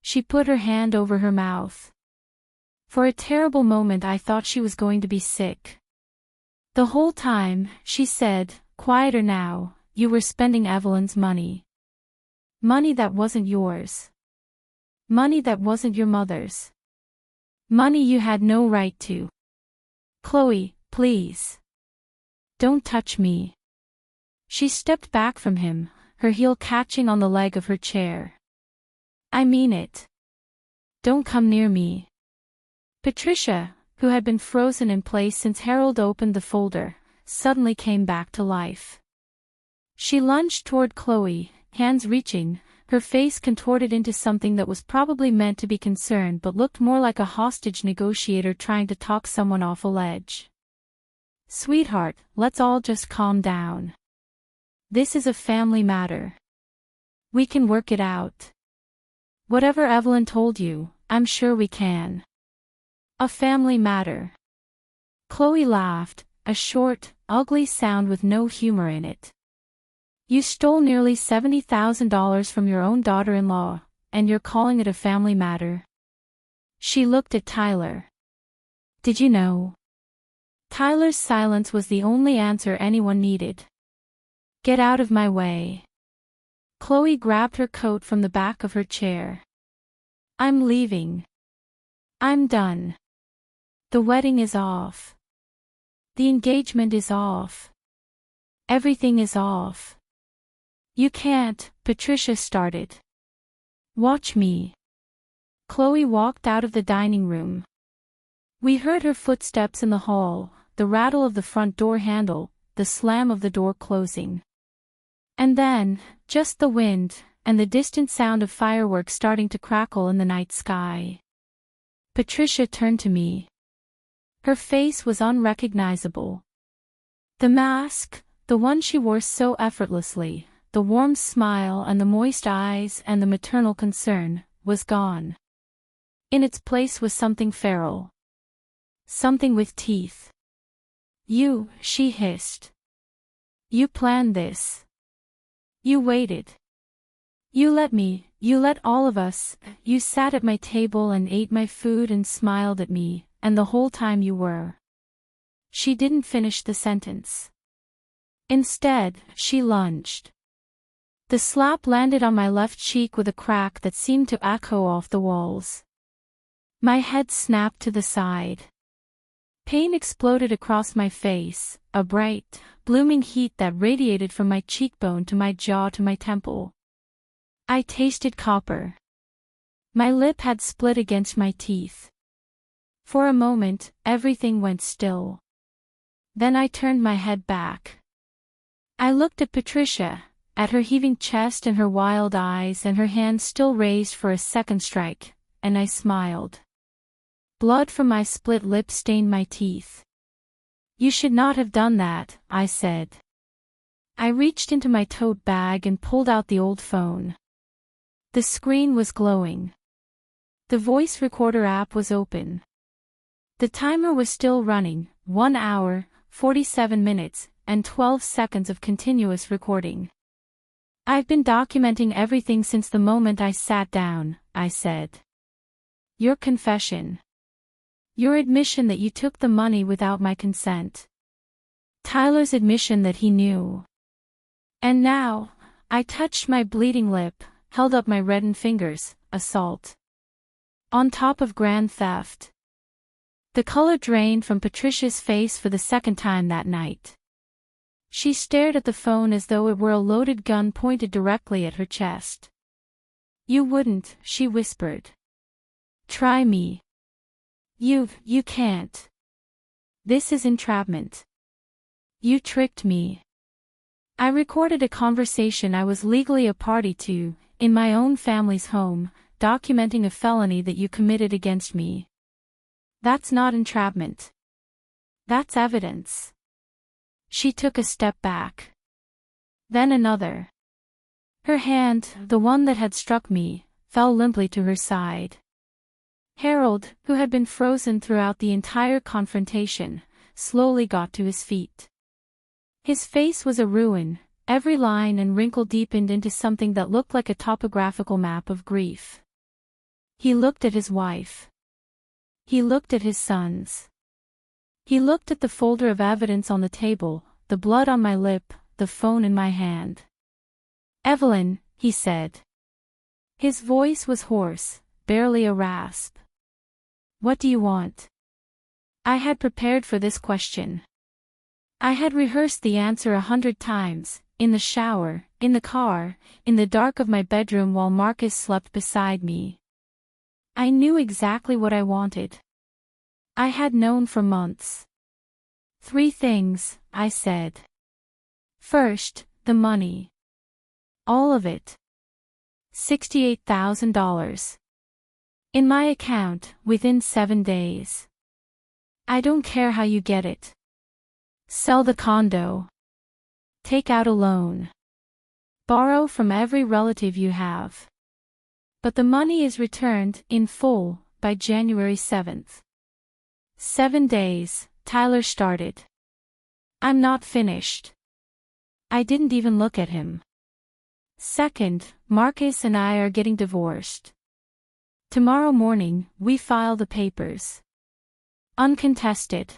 Speaker 1: She put her hand over her mouth. For a terrible moment I thought she was going to be sick. The whole time, she said, quieter now, you were spending Evelyn's money. Money that wasn't yours. Money that wasn't your mother's. Money you had no right to. Chloe, please. Don't touch me." She stepped back from him, her heel catching on the leg of her chair. "I mean it. Don't come near me." Patricia, who had been frozen in place since Harold opened the folder, suddenly came back to life. She lunged toward Chloe, hands reaching, her face contorted into something that was probably meant to be concern but looked more like a hostage negotiator trying to talk someone off a ledge. "Sweetheart, let's all just calm down. This is a family matter. We can work it out. Whatever Evelyn told you, I'm sure we can. A family matter." Chloe laughed, a short, ugly sound with no humor in it. You stole nearly $70,000 from your own daughter-in-law, and you're calling it a family matter? She looked at Tyler. Did you know? Tyler's silence was the only answer anyone needed. Get out of my way. Chloe grabbed her coat from the back of her chair. I'm leaving. I'm done. The wedding is off. The engagement is off. Everything is off. You can't, Patricia started. Watch me. Chloe walked out of the dining room. We heard her footsteps in the hall, the rattle of the front door handle, the slam of the door closing. And then, just the wind, and the distant sound of fireworks starting to crackle in the night sky. Patricia turned to me. Her face was unrecognizable. The mask, the one she wore so effortlessly, the warm smile and the moist eyes and the maternal concern, was gone. In its place was something feral. Something with teeth. You, she hissed. You planned this. You waited. You let all of us, you sat at my table and ate my food and smiled at me, and the whole time you were. She didn't finish the sentence. Instead, she lunged. The slap landed on my left cheek with a crack that seemed to echo off the walls. My head snapped to the side. Pain exploded across my face, a bright, blooming heat that radiated from my cheekbone to my jaw to my temple. I tasted copper. My lip had split against my teeth. For a moment, everything went still. Then I turned my head back. I looked at Patricia, at her heaving chest and her wild eyes and her hand still raised for a second strike, and I smiled. Blood from my split lip stained my teeth. You should not have done that, I said. I reached into my tote bag and pulled out the old phone. The screen was glowing. The voice recorder app was open. The timer was still running, 1 hour, 47 minutes, and 12 seconds of continuous recording. I've been documenting everything since the moment I sat down, I said. Your confession. Your admission that you took the money without my consent. Tyler's admission that he knew. And now, I touched my bleeding lip, held up my reddened fingers, assault. On top of grand theft. The color drained from Patricia's face for the second time that night. She stared at the phone as though it were a loaded gun pointed directly at her chest. You wouldn't, she whispered. Try me. You can't. This is entrapment. You tricked me. I recorded a conversation I was legally a party to, in my own family's home, documenting a felony that you committed against me. That's not entrapment. That's evidence. She took a step back. Then another. Her hand, the one that had struck me, fell limply to her side. Harold, who had been frozen throughout the entire confrontation, slowly got to his feet. His face was a ruin, every line and wrinkle deepened into something that looked like a topographical map of grief. He looked at his wife. He looked at his sons. He looked at the folder of evidence on the table, the blood on my lip, the phone in my hand. Evelyn, he said. His voice was hoarse, barely a rasp. What do you want? I had prepared for this question. I had rehearsed the answer 100 times, in the shower, in the car, in the dark of my bedroom while Marcus slept beside me. I knew exactly what I wanted. I had known for months. 3 things, I said. First, the money. All of it. $68,000. In my account, within 7 days. I don't care how you get it. Sell the condo. Take out a loan. Borrow from every relative you have. But the money is returned, in full, by January 7th. 7 days, Tyler started. I'm not finished. I didn't even look at him. Second, Marcus and I are getting divorced. Tomorrow morning, we file the papers. Uncontested.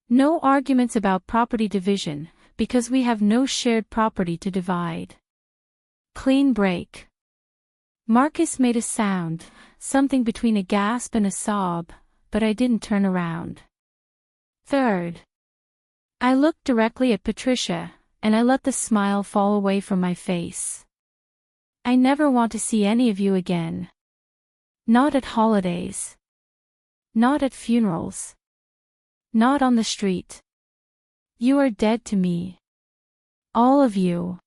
Speaker 1: No arguments about property division, because we have no shared property to divide. Clean break. Marcus made a sound, something between a gasp and a sob, but I didn't turn around. Third. I looked directly at Patricia, and I let the smile fall away from my face. I never want to see any of you again. Not at holidays. Not at funerals. Not on the street. You are dead to me. All of you.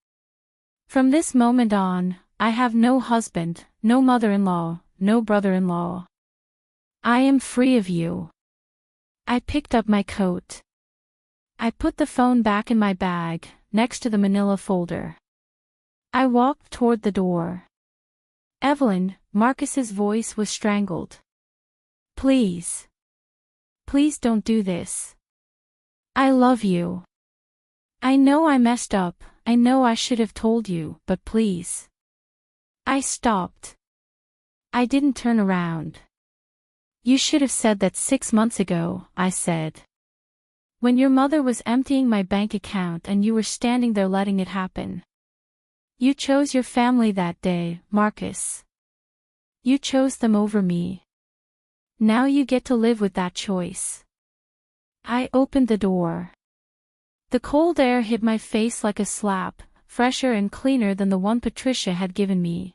Speaker 1: From this moment on, I have no husband, no mother-in-law, no brother-in-law. I am free of you. I picked up my coat. I put the phone back in my bag, next to the manila folder. I walked toward the door. Evelyn, Marcus's voice was strangled. Please. Please don't do this. I love you. I know I messed up, I know I should have told you, but please. I stopped. I didn't turn around. You should have said that 6 months ago, I said. When your mother was emptying my bank account and you were standing there letting it happen. You chose your family that day, Marcus. You chose them over me. Now you get to live with that choice. I opened the door. The cold air hit my face like a slap, fresher and cleaner than the one Patricia had given me.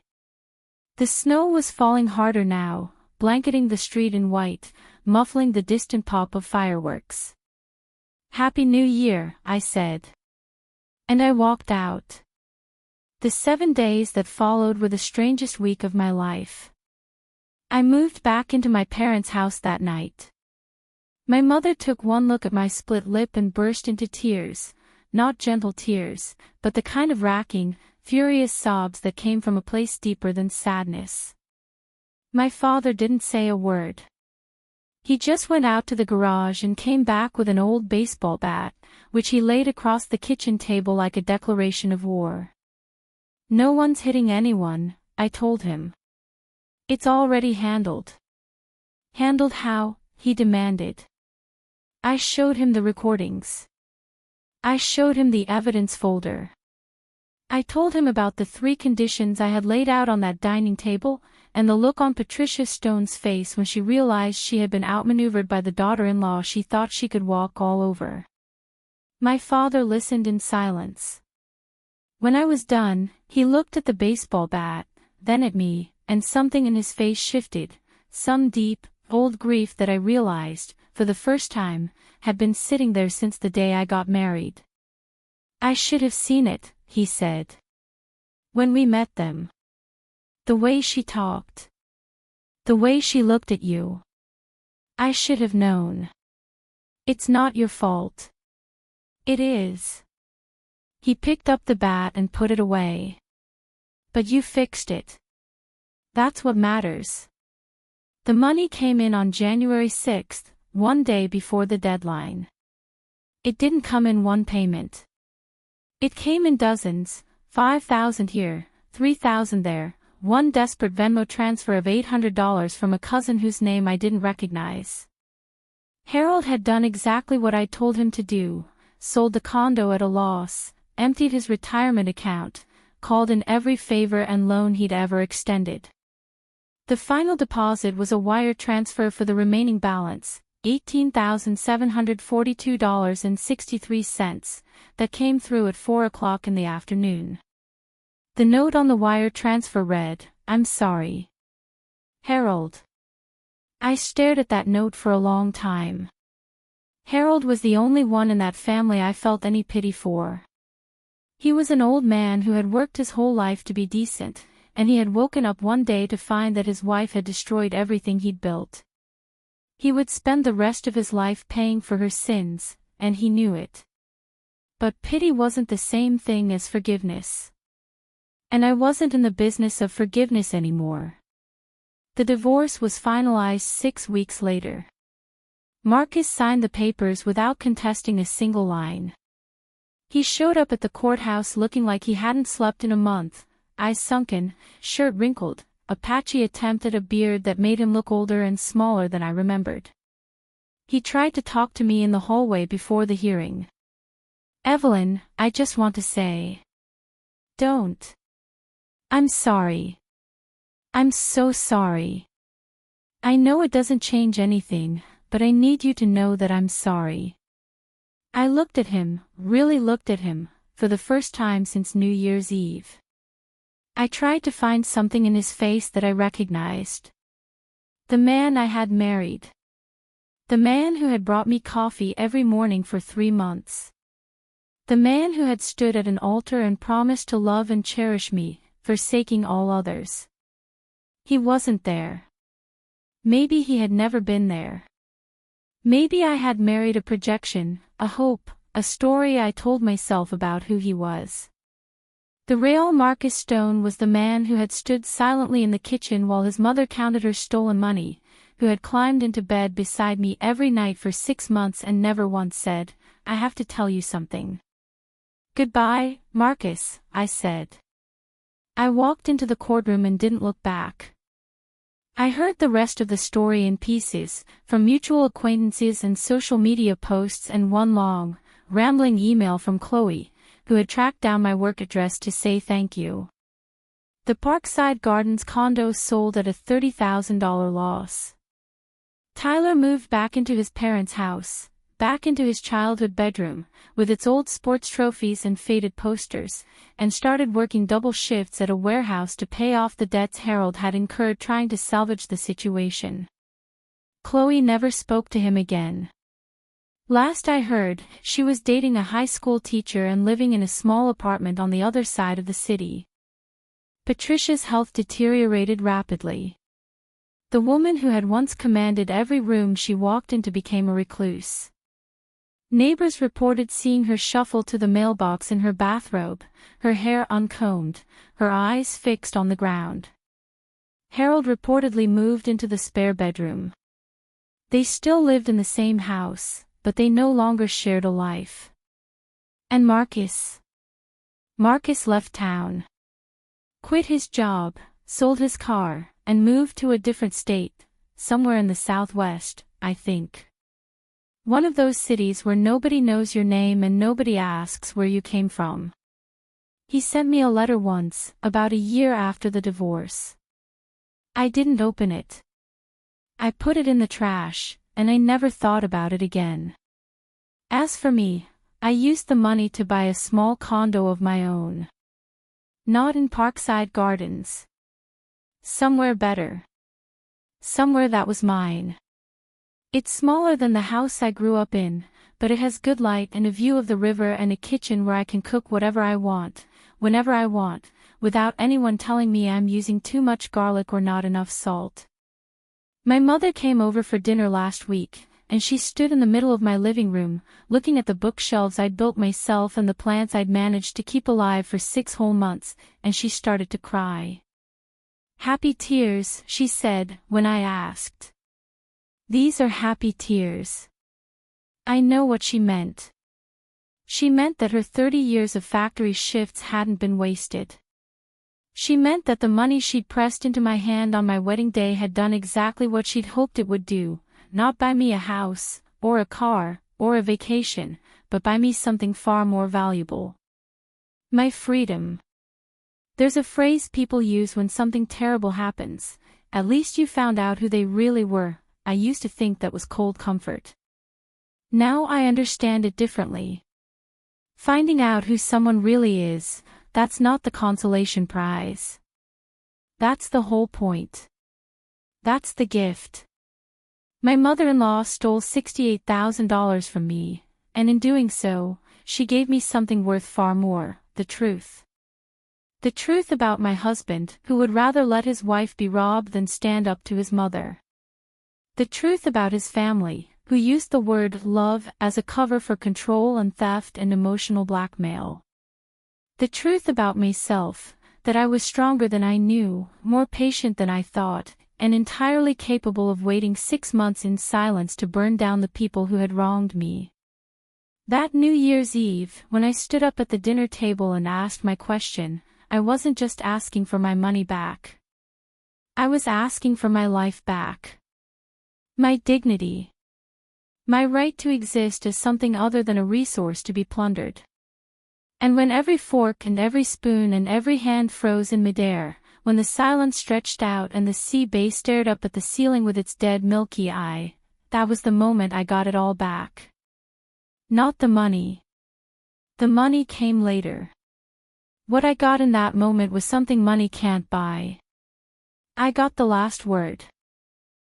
Speaker 1: The snow was falling harder now, blanketing the street in white, muffling the distant pop of fireworks. Happy New Year, I said. And I walked out. The 7 days that followed were the strangest week of my life. I moved back into my parents' house that night. My mother took one look at my split lip and burst into tears, not gentle tears, but the kind of racking, furious sobs that came from a place deeper than sadness. My father didn't say a word. He just went out to the garage and came back with an old baseball bat, which he laid across the kitchen table like a declaration of war. No one's hitting anyone, I told him. It's already handled. Handled how? He demanded. I showed him the recordings. I showed him the evidence folder. I told him about the 3 conditions I had laid out on that dining table, and the look on Patricia Stone's face when she realized she had been outmaneuvered by the daughter-in-law she thought she could walk all over. My father listened in silence. When I was done, he looked at the baseball bat, then at me, and something in his face shifted, some deep, old grief that I realized, for the first time, had been sitting there since the day I got married. I should have seen it, he said. When we met them. The way she talked. The way she looked at you. I should have known. It's not your fault. It is. He picked up the bat and put it away. But you fixed it. That's what matters. The money came in on January 6th, one day before the deadline. It didn't come in one payment. It came in dozens, 5,000 here, 3,000 there, one desperate Venmo transfer of $800 from a cousin whose name I didn't recognize. Harold had done exactly what I told him to do, sold the condo at a loss, emptied his retirement account, called in every favor and loan he'd ever extended. The final deposit was a wire transfer for the remaining balance, $18,742.63, that came through at 4 o'clock in the afternoon. The note on the wire transfer read, "I'm sorry. Harold." I stared at that note for a long time. Harold was the only one in that family I felt any pity for. He was an old man who had worked his whole life to be decent, and he had woken up one day to find that his wife had destroyed everything he'd built. He would spend the rest of his life paying for her sins, and he knew it. But pity wasn't the same thing as forgiveness. And I wasn't in the business of forgiveness anymore. The divorce was finalized 6 weeks later. Marcus signed the papers without contesting a single line. He showed up at the courthouse looking like he hadn't slept in a month, eyes sunken, shirt wrinkled, a patchy attempt at a beard that made him look older and smaller than I remembered. He tried to talk to me in the hallway before the hearing. "Evelyn, I just want to say. Don't. I'm sorry. I'm so sorry. I know it doesn't change anything, but I need you to know that I'm sorry." I looked at him, really looked at him, for the first time since New Year's Eve. I tried to find something in his face that I recognized. The man I had married. The man who had brought me coffee every morning for 3 months. The man who had stood at an altar and promised to love and cherish me, forsaking all others. He wasn't there. Maybe he had never been there. Maybe I had married a projection, a hope, a story I told myself about who he was. The real Marcus Stone was the man who had stood silently in the kitchen while his mother counted her stolen money, who had climbed into bed beside me every night for 6 months and never once said, "I have to tell you something." "Goodbye, Marcus," I said. I walked into the courtroom and didn't look back. I heard the rest of the story in pieces, from mutual acquaintances and social media posts and one long, rambling email from Chloe, who had tracked down my work address to say thank you. The Parkside Gardens condo sold at a $30,000 loss. Tyler moved back into his parents' house, back into his childhood bedroom, with its old sports trophies and faded posters, and started working double shifts at a warehouse to pay off the debts Harold had incurred trying to salvage the situation. Chloe never spoke to him again. Last I heard, she was dating a high school teacher and living in a small apartment on the other side of the city. Patricia's health deteriorated rapidly. The woman who had once commanded every room she walked into became a recluse. Neighbors reported seeing her shuffle to the mailbox in her bathrobe, her hair uncombed, her eyes fixed on the ground. Harold reportedly moved into the spare bedroom. They still lived in the same house, but they no longer shared a life. And Marcus? Marcus left town. Quit his job, sold his car, and moved to a different state, somewhere in the Southwest, I think. One of those cities where nobody knows your name and nobody asks where you came from. He sent me a letter once, about a year after the divorce. I didn't open it. I put it in the trash, and I never thought about it again. As for me, I used the money to buy a small condo of my own. Not in Parkside Gardens. Somewhere better. Somewhere that was mine. It's smaller than the house I grew up in, but it has good light and a view of the river and a kitchen where I can cook whatever I want, whenever I want, without anyone telling me I'm using too much garlic or not enough salt. My mother came over for dinner last week, and she stood in the middle of my living room, looking at the bookshelves I'd built myself and the plants I'd managed to keep alive for 6 whole months, and she started to cry. "Happy tears," she said, when I asked. "These are happy tears." I know what she meant. She meant that her 30 years of factory shifts hadn't been wasted. She meant that the money she'd pressed into my hand on my wedding day had done exactly what she'd hoped it would do, not buy me a house, or a car, or a vacation, but buy me something far more valuable. My freedom. There's a phrase people use when something terrible happens, "At least you found out who they really were." I used to think that was cold comfort. Now I understand it differently. Finding out who someone really is, that's not the consolation prize. That's the whole point. That's the gift. My mother-in-law stole $68,000 from me, and in doing so, she gave me something worth far more, the truth. The truth about my husband, who would rather let his wife be robbed than stand up to his mother. The truth about his family, who used the word love as a cover for control and theft and emotional blackmail. The truth about myself, that I was stronger than I knew, more patient than I thought, and entirely capable of waiting 6 months in silence to burn down the people who had wronged me. That New Year's Eve, when I stood up at the dinner table and asked my question, I wasn't just asking for my money back. I was asking for my life back. My dignity. My right to exist as something other than a resource to be plundered. And when every fork and every spoon and every hand froze in midair, when the silence stretched out and the sea bay stared up at the ceiling with its dead milky eye, that was the moment I got it all back. Not the money. The money came later. What I got in that moment was something money can't buy. I got the last word.